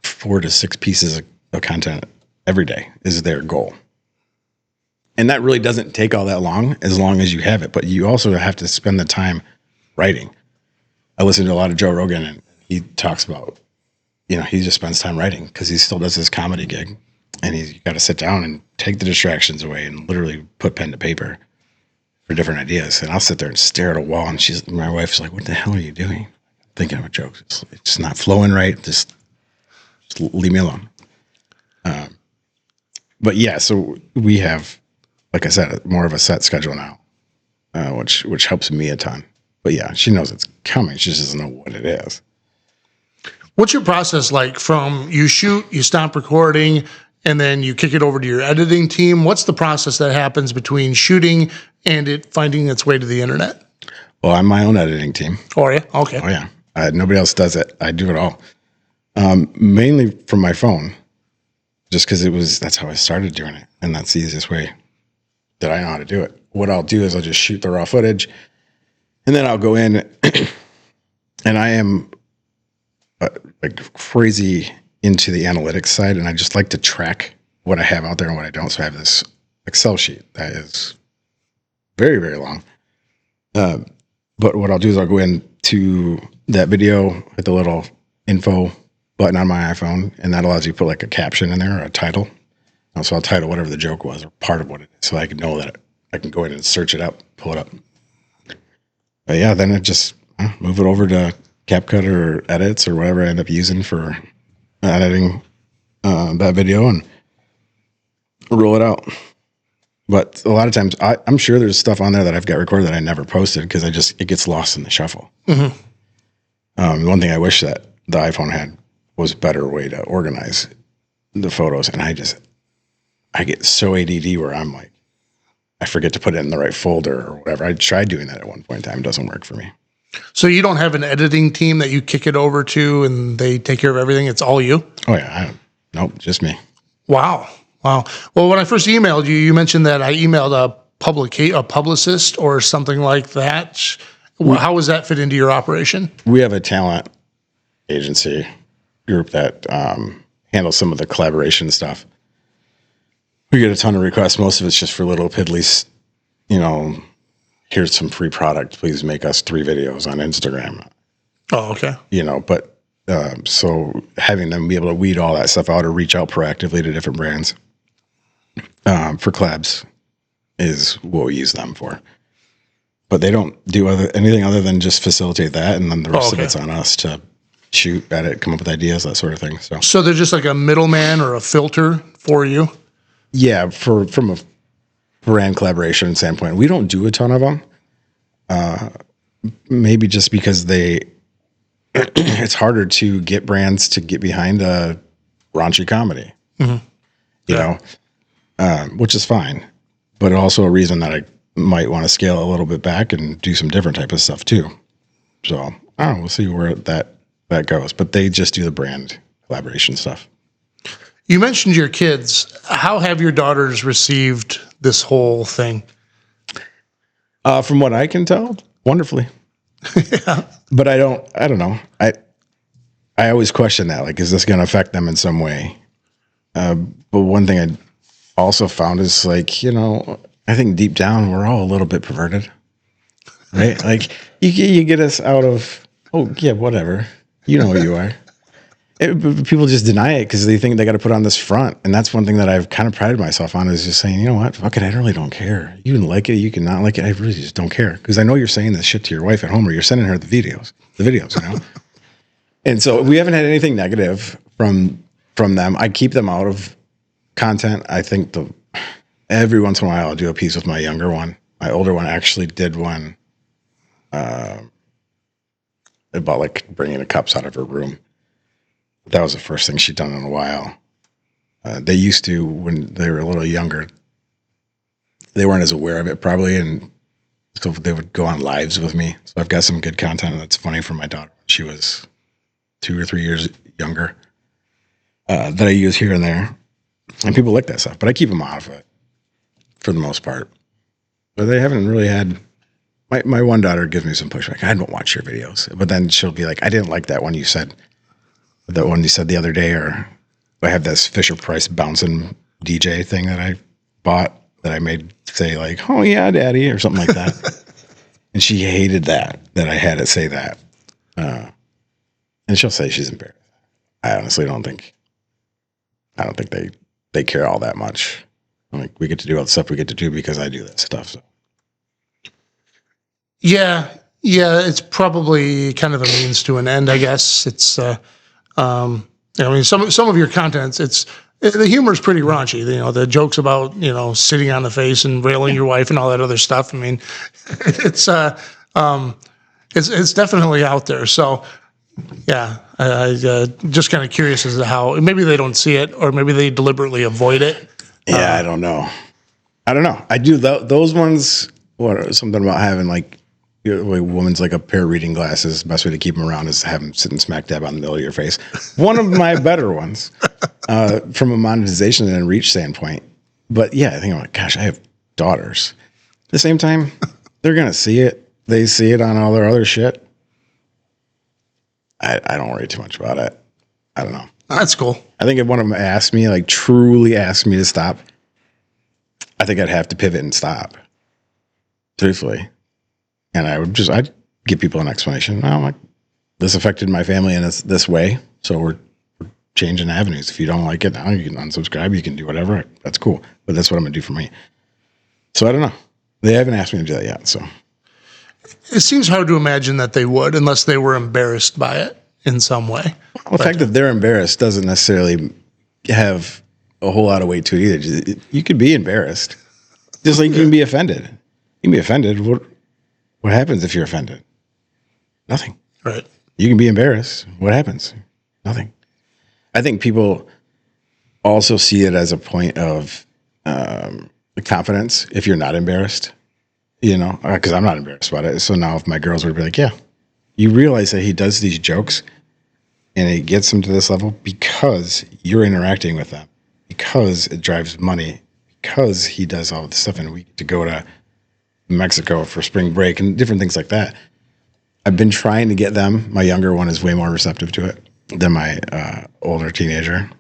4 to 6 pieces of content every day is their goal. And that really doesn't take all that long as you have it. But you also have to spend the time writing. I listen to a lot of Joe Rogan, and he talks about, he just spends time writing because he still does his comedy gig, and he's got to sit down and take the distractions away and literally put pen to paper for different ideas. And I'll sit there and stare at a wall, and my wife's like, "What the hell are you doing?" Thinking of a joke. It's not flowing right. Just leave me alone. But yeah, so we have, like I said, more of a set schedule now, which helps me a ton. But yeah, she knows it's coming. She just doesn't know what it is. What's your process like from you shoot, you stop recording, and then you kick it over to your editing team? What's the process that happens between shooting and it finding its way to the internet? Well, I'm my own editing team. Oh, yeah? Okay. Oh, yeah. Nobody else does it. I do it all. Mainly from my phone, just because that's how I started doing it. And that's the easiest way that I know how to do it. What I'll do is I'll just shoot the raw footage, and then I'll go in and I am like crazy into the analytics side, and I just like to track what I have out there and what I don't. So I have this Excel sheet that is very, very long. But what I'll do is I'll go into that video, hit the little info button on my iPhone, and that allows you to put like a caption in there or a title. So I'll title whatever the joke was or part of what it is, so I can know that I can go in and search it up, pull it up. But yeah, then it just move it over to CapCut or edits or whatever I end up using for editing that video and roll it out. But a lot of times, I'm sure there's stuff on there that I've got recorded that I never posted because it gets lost in the shuffle. Mm-hmm. One thing I wish that the iPhone had was a better way to organize the photos, and I get so ADD where I'm like, I forget to put it in the right folder or whatever. I tried doing that at one point in time. It doesn't work for me. So you don't have an editing team that you kick it over to and they take care of everything? It's all you? Oh, yeah. Nope, just me. Wow. Well, when I first emailed you, you mentioned that I emailed a publicist or something like that. How does that fit into your operation? We have a talent agency group that handles some of the collaboration stuff. We get a ton of requests. Most of it's just for little piddlies, here's some free product. Please make us 3 videos on Instagram. Oh, okay. But so having them be able to weed all that stuff out or reach out proactively to different brands for collabs is what we use them for. But they don't do anything other than just facilitate that, and then the rest of it's on us to shoot at it, come up with ideas, that sort of thing. So they're just like a middleman or a filter for you? Yeah, from a brand collaboration standpoint, we don't do a ton of them. Maybe just because it's harder to get brands to get behind a raunchy comedy, which is fine, but also a reason that I might want to scale a little bit back and do some different type of stuff too. So I don't know, we'll see where that goes, but they just do the brand collaboration stuff. You mentioned your kids. How have your daughters received this whole thing? From what I can tell, wonderfully. Yeah. But I don't know. I always question that. Like, is this going to affect them in some way? But one thing I also found is like, I think deep down we're all a little bit perverted, right? Like you get us out of, oh yeah, whatever. You know who you are. People just deny it because they think they got to put on this front. And that's one thing that I've kind of prided myself on is just saying, you know what, fuck it, I really don't care. You can like it, you can not like it. I really just don't care. Because I know you're saying this shit to your wife at home or you're sending her the videos, And so we haven't had anything negative from them. I keep them out of content. I think every once in a while I'll do a piece with my younger one. My older one actually did one about like bringing the cups out of her room. That was the first thing she'd done in a while. They used to, when they were a little younger, they weren't as aware of it probably, and so they would go on lives with me. So I've got some good content that's funny from my daughter. She was 2 or 3 years younger that I use here and there, and people like that stuff. But I keep them out of it for the most part. But they haven't really had. My one daughter gives me some pushback. I don't watch your videos, but then she'll be like, "I didn't like that one you said." That one you said the other day, or I have this Fisher Price bouncing DJ thing that I bought that I made say like, "Oh yeah, daddy," or something like that. And she hated that I had it say that. And she'll say she's embarrassed. I honestly don't think they care all that much. Like we get to do all the stuff we get to do because I do that stuff. So. Yeah, it's probably kind of a means to an end, I guess. It's some of your contents, the humor is pretty raunchy. The jokes about sitting on the face and railing your wife and all that other stuff. I mean, it's definitely out there. So yeah, I just kind of curious as to how maybe they don't see it or maybe they deliberately avoid it. Yeah, I don't know. I do those ones. What something about having like. A woman's like a pair of reading glasses. The best way to keep them around is to have them sitting smack dab on the middle of your face. One of my better ones from a monetization and reach standpoint. But yeah, I think I'm like, gosh, I have daughters. At the same time, they're going to see it. They see it on all their other shit. I don't worry too much about it. I don't know. That's cool. I think if one of them asked me, like truly asked me to stop, I think I'd have to pivot and stop. Truthfully. And I'd give people an explanation. Well, like this affected my family in this way, so we're changing avenues. If you don't like it now, you can unsubscribe. You can do whatever. That's cool. But that's what I'm gonna do for me. So I don't know. They haven't asked me to do that yet. So it seems hard to imagine that they would, unless they were embarrassed by it in some way. Well, the fact that they're embarrassed doesn't necessarily have a whole lot of weight to it either. You could be embarrassed. Just like you can be offended. You can be offended. What happens if you're offended? Nothing. Right. You can be embarrassed. What happens? Nothing. I think people also see it as a point of confidence if you're not embarrassed, because I'm not embarrassed about it. So now if my girls would be like, yeah, you realize that he does these jokes and it gets them to this level because you're interacting with them, because it drives money, because he does all this stuff and we get to go to Mexico for spring break and different things like that. I've been trying to get them. My younger one is way more receptive to it than my older teenager.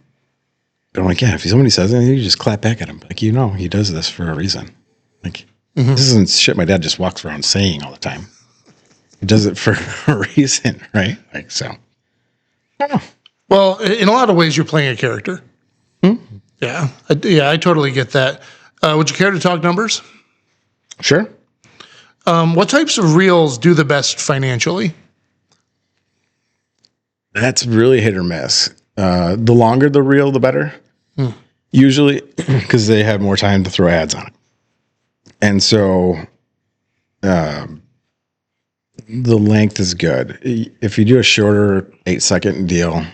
But I'm like, yeah, if somebody says anything, you just clap back at him. Like, he does this for a reason. Like, this isn't shit my dad just walks around saying all the time. He does it for a reason, right? Like, so. I don't know. Well, in a lot of ways, you're playing a character. Yeah. I totally get that. Would you care to talk numbers? Sure. What types of reels do the best financially? That's really hit or miss. The longer the reel, the better. Usually, because they have more time to throw ads on it. And so the length is good. If you do a shorter 8-second deal,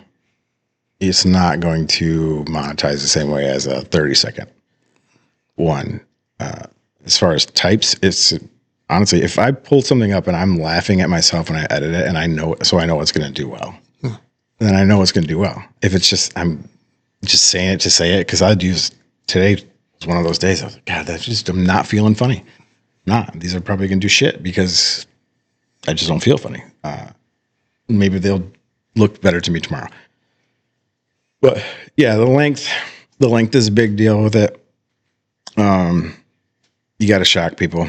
it's not going to monetize the same way as a 30-second one. As far as types, it's honestly, if I pull something up and I'm laughing at myself when I edit it and I know it's going to do well, then I know it's going to do well. If it's just, I'm just saying it to say it, because today was one of those days I was like, God, I'm not feeling funny. These are probably going to do shit because I just don't feel funny. Maybe they'll look better to me tomorrow. But yeah, the length is a big deal with it. You got to shock people.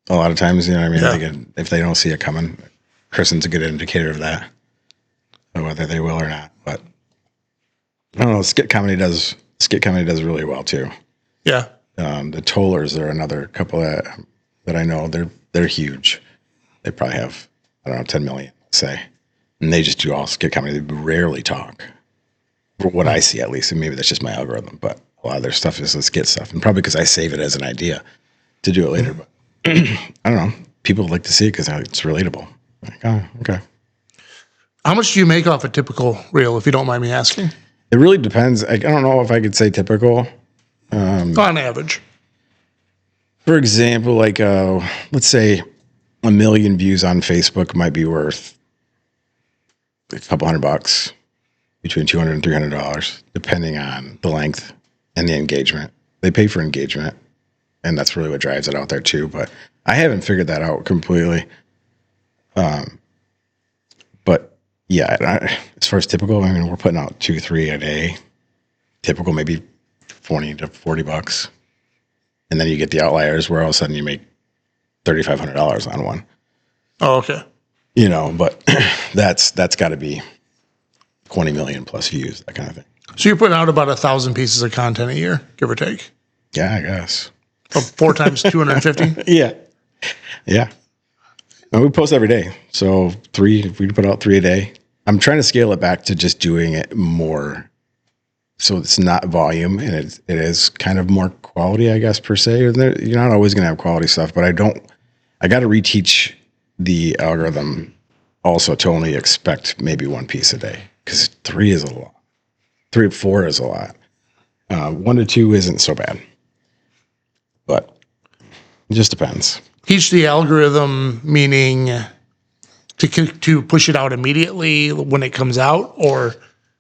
A lot of times, you know what I mean? If they don't see it coming, Kristen's a good indicator of that, or whether they will or not. But I don't know. Skit comedy does really well too. Yeah. The Tollers are another couple that I know. They're huge. They probably have, I don't know, 10 million, say, and they just do all skit comedy. They rarely talk, for what I see at least. And maybe that's just my algorithm, but a lot of their stuff is the skit stuff, and probably because I save it as an idea to do it later. But I don't know. People like to see it because it's relatable. Like, oh, okay. How much do you make off a typical reel, if you don't mind me asking? It really depends. I don't know if I could say typical. On average. For example, like let's say 1 million views on Facebook might be worth a couple $100, between $200 and $300, depending on the length and the engagement. They pay for engagement, and that's really what drives it out there too. But I haven't figured that out completely. But yeah, as far as typical, I mean, we're putting out 2-3 a day. Typical, maybe $20 to $40. And then you get the outliers where all of a sudden you make $3,500 on one. Oh, okay. But that's got to be 20 million plus views, that kind of thing. So you're putting out about 1,000 pieces of content a year, give or take? Yeah, I guess. 4 times 250? Yeah. And we post every day. So we put out 3 a day. I'm trying to scale it back to just doing it more. So it's not volume, and it is kind of more quality, I guess, per se. You're not always going to have quality stuff, but I got to reteach the algorithm also to only expect maybe 1 piece a day, because 3 is a lot. 3 to 4 is a lot. 1 to 2 isn't so bad, but it just depends. Teach the algorithm, meaning to push it out immediately when it comes out, or?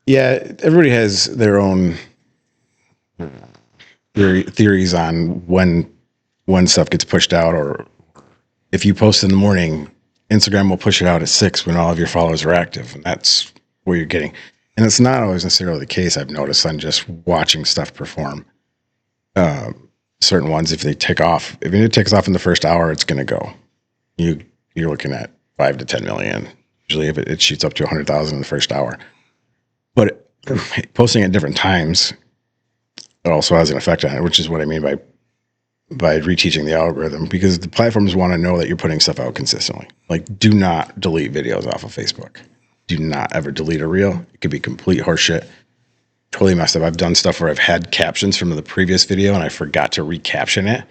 Yeah, everybody has their own theories on when stuff gets pushed out, or if you post in the morning, Instagram will push it out at 6 when all of your followers are active, and that's where you're getting. And it's not always necessarily the case, I've noticed, on just watching stuff perform. Certain ones, if it takes off in the first hour, it's going to go. You're looking at 5 to 10 million. Usually if it shoots up to 100,000 in the first hour. But posting at different times, it also has an effect on it, which is what I mean by reteaching the algorithm, because the platforms want to know that you're putting stuff out consistently. Like, do not delete videos off of Facebook. Do not ever delete a reel. It could be complete horseshit. totally messed up. I've done stuff where I've had captions from the previous video and I forgot to recaption it.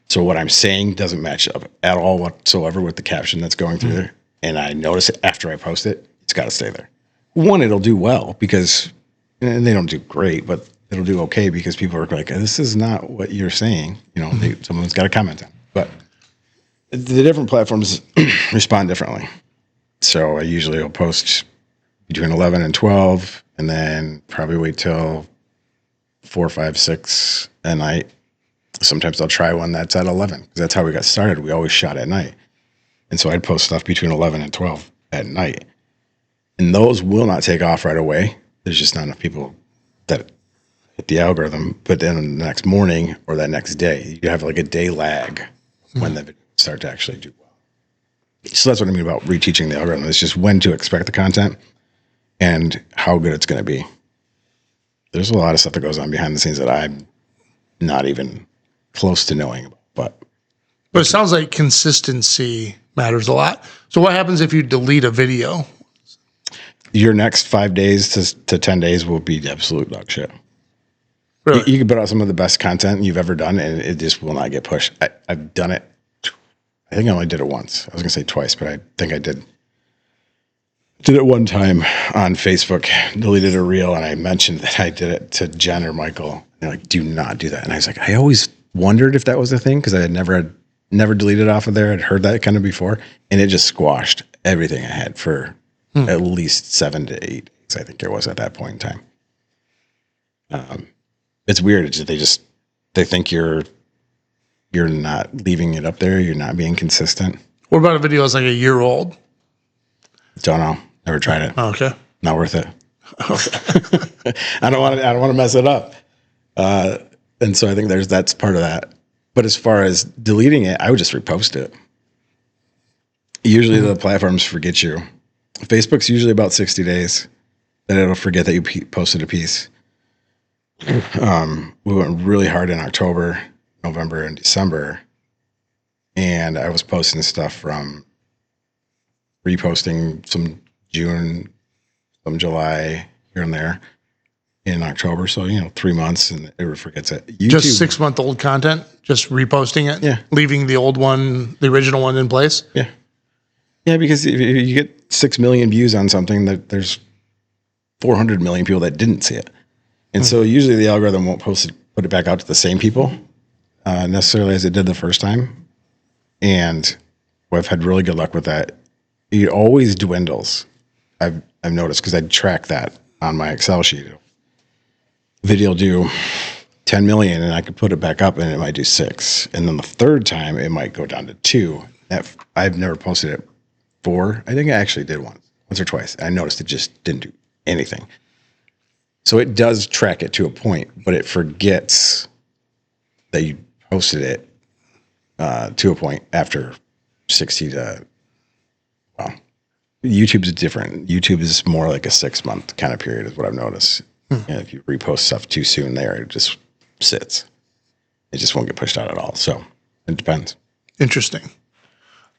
So what I'm saying doesn't match up at all whatsoever with the caption that's going through there. And I notice it after I post it, it's got to stay there. One, it'll do well because, and they don't do great, but it'll do okay because people are like, this is not what you're saying. You know, someone's got to comment on it. But the different platforms respond differently. So I usually will post between 11 and 12 and then probably wait till 4, 5, 6 at night. Sometimes I'll try one that's at 11 because that's how we got started. We always shot at night. And so I'd post stuff between 11 and 12 at night. And those will not take off right away. There's just not enough people that hit the algorithm. But then the next morning or that next day, you have like a day lag when the videos start to actually do well. So that's what I mean about reteaching the algorithm. It's just when to expect the content and how good it's going to be. There's a lot of stuff that goes on behind the scenes that I'm not even close to knowing about. But it sounds like consistency matters a lot. So what happens if you delete a video? Your next 5 days to 10 days will be absolute dog shit. Really? You can put out some of the best content you've ever done, and it just will not get pushed. I've done it. I think I only did it once. I was going to say twice, but I think I did it one time on Facebook, deleted a reel, and I mentioned that I did it to Jen or Michael. And they're like, do not do that. And I was like, I always wondered if that was a thing because I had never deleted off of there. I'd heard that kind of before, and it just squashed everything I had for at least 7 to 8 days, I think it was at that point in time. It's weird. It's just, they think you're not leaving it up there. You're not being consistent. What about a video that's like a year old? Don't know. Never tried it. Okay. Not worth it. Okay. I don't want to mess it up. And so I think that's part of that. But as far as deleting it, I would just repost it. Usually the platforms forget you. Facebook's usually about 60 days that it'll forget that you posted a piece. We went really hard in October, November, and December. And I was posting stuff from reposting some June, some July, here and there in October. So, 3 months and it forgets it. YouTube, just 6-month-old content, just reposting it? Yeah. Leaving the old one, the original one in place? Yeah. Yeah, because if you get 6 million views on something, there's 400 million people that didn't see it. And so usually the algorithm won't put it back out to the same people necessarily as it did the first time. And I've had really good luck with that. It always dwindles. I've noticed because I track that on my Excel sheet. Video will do 10 million and I could put it back up and it might do 6. And then the third time it might go down to 2. I've never posted it 4. I think I actually did once or twice. I noticed it just didn't do anything. So it does track it to a point, but it forgets that you posted it to a point after 60 to, well, YouTube's different. YouTube is more like a 6-month kind of period is what I've noticed. If you repost stuff too soon there, it just sits. It just won't get pushed out at all. So it depends. Interesting.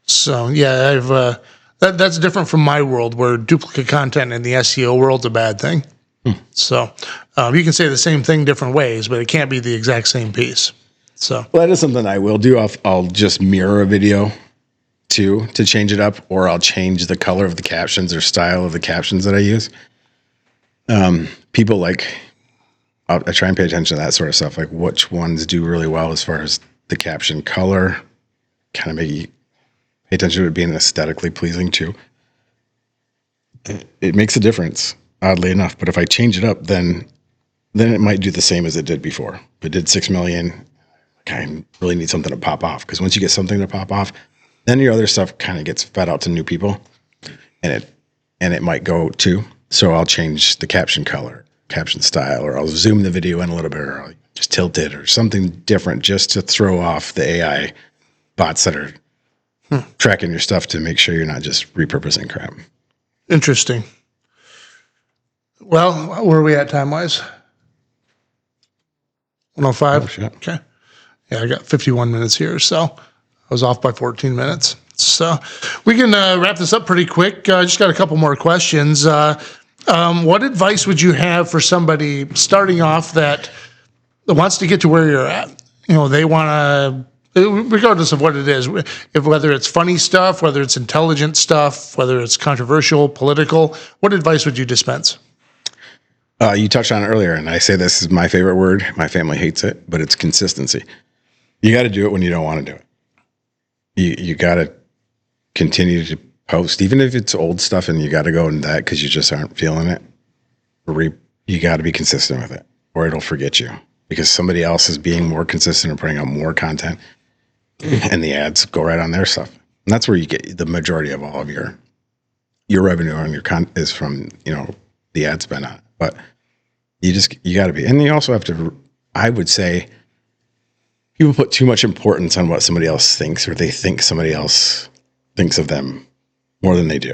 So yeah, that's different from my world where duplicate content in the SEO world's a bad thing. So you can say the same thing different ways, but it can't be the exact same piece. So well, that is something I will do. I'll just mirror a video too to change it up, or I'll change the color of the captions or style of the captions that I use. People I try and pay attention to that sort of stuff, like which ones do really well as far as the caption color, kind of make you pay attention to it being aesthetically pleasing too. It makes a difference, oddly enough. But if I change it up, then it might do the same as it did before. If it did 6 million, I really need something to pop off, because once you get something to pop off, then your other stuff kind of gets fed out to new people, and it might go too. So I'll change the caption color, caption style, or I'll zoom the video in a little bit, or I'll just tilt it, or something different just to throw off the AI bots that are tracking your stuff to make sure you're not just repurposing crap. interesting. Well, where are we at time-wise? 105? Oh, shit. Okay. Yeah, I got 51 minutes here, so I was off by 14 minutes. So we can wrap this up pretty quick. Just got a couple more questions. What advice would you have for somebody starting off that wants to get to where you're at? They want to, regardless of what it is, whether it's funny stuff, whether it's intelligent stuff, whether it's controversial, political, what advice would you dispense? You touched on it earlier, and I say this is my favorite word. My family hates it, but it's consistency. You got to do it when you don't want to do it. You got to continue to post, even if it's old stuff, and you got to go into that because you just aren't feeling it. You got to be consistent with it, or it'll forget you because somebody else is being more consistent and putting out more content, and the ads go right on their stuff. And that's where you get the majority of all of your revenue on your content is from the ad spend on it. But you got to be, and you also have to. I would say people put too much importance on what somebody else thinks, or they think somebody else thinks of them more than they do.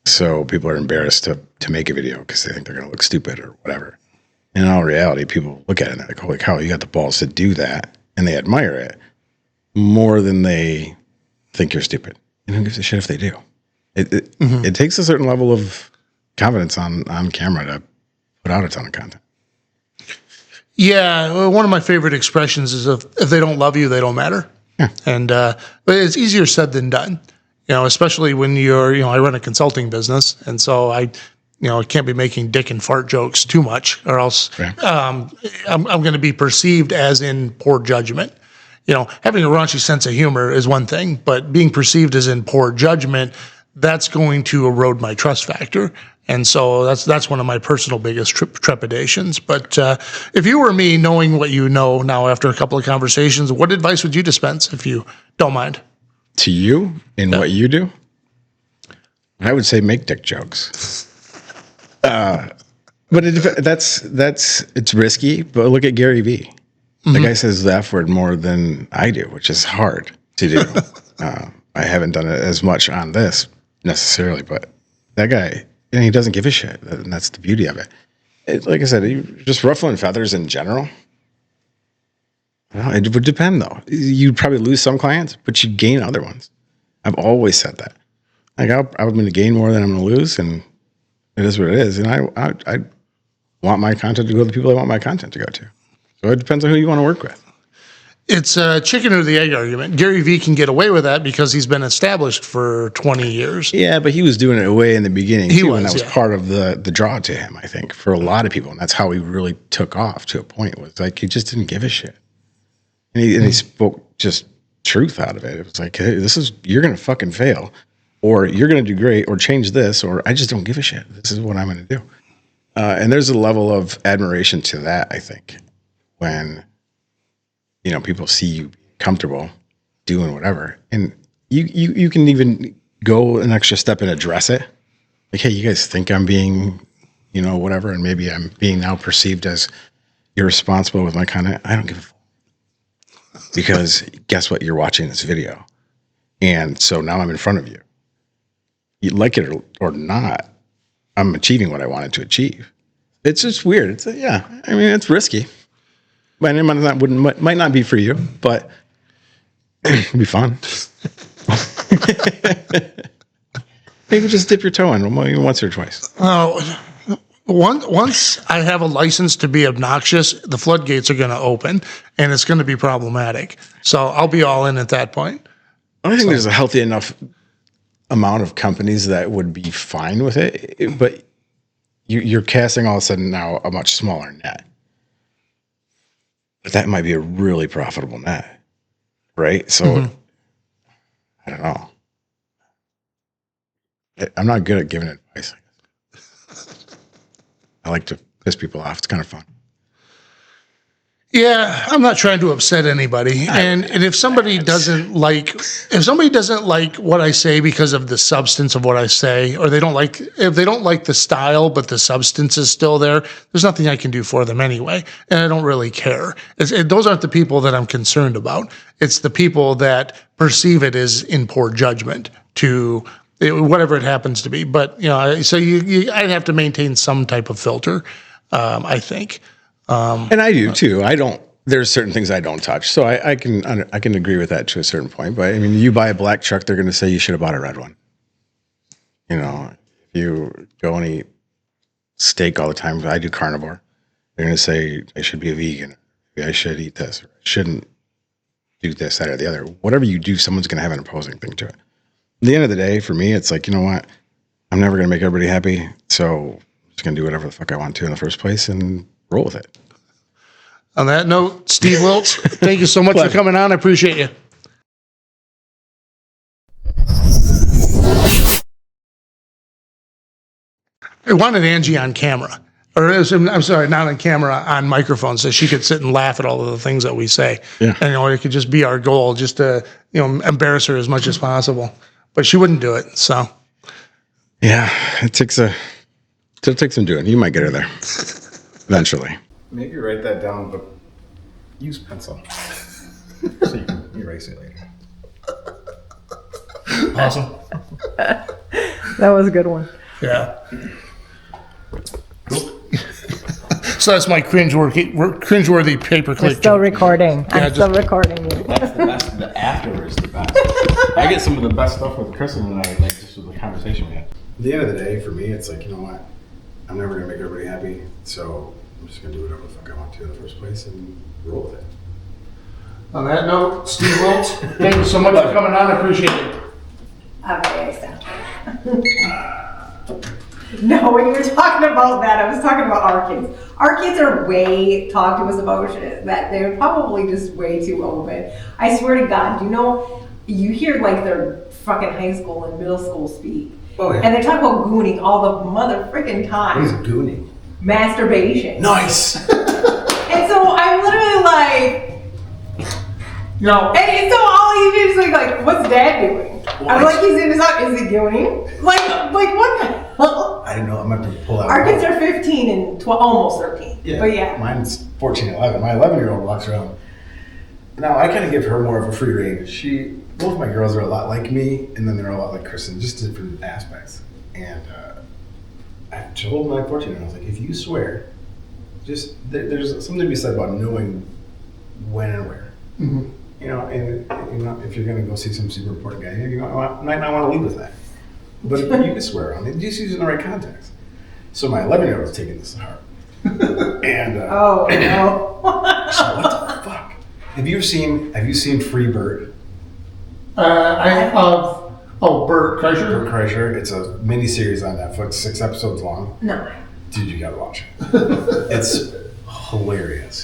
So people are embarrassed to make a video because they think they're going to look stupid or whatever. And in all reality, people look at it and they're like, holy cow, you got the balls to do that. And they admire it more than they think you're stupid. And who gives a shit if they do? It takes a certain level of confidence on camera to put out a ton of content. Yeah, one of my favorite expressions is if they don't love you, they don't matter. Yeah. And but it's easier said than done. Especially when I run a consulting business, and so I can't be making dick and fart jokes too much, or else I'm going to be perceived as in poor judgment. Having a raunchy sense of humor is one thing, but being perceived as in poor judgment, that's going to erode my trust factor. And so that's one of my personal biggest trepidations. But if you were me, knowing what you know now after a couple of conversations, what advice would you dispense, if you don't mind? To you in what you do? I would say make dick jokes. But it's risky. But look at Gary Vee. Mm-hmm. The guy says the F word more than I do, which is hard to do. I haven't done it as much on this necessarily, but that guy, he doesn't give a shit. And that's the beauty of it. Like I said, just ruffling feathers in general. Well, it would depend, though. You'd probably lose some clients, but you'd gain other ones. I've always said that. Like I'm going to gain more than I'm going to lose, and it is what it is. And I want my content to go to the people I want my content to go to. So it depends on who you want to work with. It's a chicken or the egg argument. Gary Vee can get away with that because he's been established for 20 years. Yeah, but he was doing it way in the beginning, too, and that was part of the draw to him, I think, for a lot of people. And that's how he really took off to a point. Was like he just didn't give a shit. And he spoke just truth out of it. It was like, hey, you're going to fucking fail, or you're going to do great, or change this, or I just don't give a shit. This is what I'm going to do. And there's a level of admiration to that, I think, when, people see you comfortable doing whatever. And you can even go an extra step and address it. Like, hey, you guys think I'm being, whatever, and maybe I'm being now perceived as irresponsible with my content. I don't give a fuck. Because guess what? You're watching this video. And so now I'm in front of you. You like it or not, I'm achieving what I wanted to achieve. It's just weird. It's risky. But it might not be for you, but it'd be fun. Maybe just dip your toe in once or twice. Once I have a license to be obnoxious, the floodgates are going to open, and it's going to be problematic. So I'll be all in at that point. I think there's a healthy enough amount of companies that would be fine with it, but you're casting all of a sudden now a much smaller net. But that might be a really profitable net, right? So I don't know. I'm not good at giving advice. I like to piss people off. It's kind of fun. Yeah, I'm not trying to upset anybody. And if somebody doesn't like what I say because of the substance of what I say, or if they don't like the style, but the substance is still there, there's nothing I can do for them anyway. And I don't really care. Those aren't the people that I'm concerned about. It's the people that perceive it as in poor judgment to whatever it happens to be. But, so I'd have to maintain some type of filter, I think. And I do too. There's certain things I don't touch. So I can agree with that to a certain point. But I mean, you buy a black truck, they're going to say you should have bought a red one. If you go and eat steak all the time. I do carnivore. They're going to say I should be a vegan. I should eat this. Or I shouldn't do this, that, or the other. Whatever you do, someone's going to have an opposing thing to it. At the end of the day, for me, it's like, you know what? I'm never going to make everybody happy. So I'm just going to do whatever the fuck I want to in the first place and roll with it. On that note, Steve Wiltz, thank you so much for coming on. I appreciate you. I wanted Angie on camera. I'm sorry, not on camera, on microphone, so she could sit and laugh at all of the things that we say. Yeah. And, it could just be our goal, just to, embarrass her as much as possible. But she wouldn't do it, so. Yeah, it takes some doing. You might get her there eventually. Maybe write that down, but use pencil so you can erase it later. Awesome. That was a good one. Yeah. Cool. So that's my cringeworthy pay-per-click. We're still recording. Yeah, I'm still recording you. That's the best. The after is the best. I get some of the best stuff with Kristen and I, like just with the conversation we had. At the end of the day, for me, it's like, you know what? I'm never gonna make everybody happy, so I'm just gonna do whatever the fuck I want to in the first place and roll with it. On that note, Steve Wiltz, thank you so much for coming on. I appreciate it. Okay, stop. No, when you were talking about that, I was talking about our kids. Our kids are talk to us about shit that they're probably just way too open. I swear to God, you hear like their fucking high school and middle school speak. Oh, yeah. And they talk about gooning all the mother freaking time. What is gooning? Masturbation. Nice! And so I'm literally like, and so all he did is like, what's dad doing? I'm like, he's in his house. Is he gooning? Like what the hell? I don't know, I'm gonna have to pull out. Our kids are 15 and 12, almost 13. Yeah, But yeah. mine's 14 and 11. My 11-year-old walks around. Now, I kind of give her more of a free range. Both my girls are a lot like me, and then they're a lot like Kristen, just different aspects. And I told my 14-year-old, I was like, if you swear, there's something to be said about knowing when and where. Mm-hmm. And if you're going to go see some super important guy, you might not want to lead with that. But you can swear on it, just use it in the right context. So my 11-year-old was taking this to heart. And Oh no. so what the fuck? Have you seen Free Bird? I have, Bert Kreischer. Bert Kreischer. It's a mini-series on Netflix, 6 episodes long. No. Dude, you gotta watch it. It's hilarious.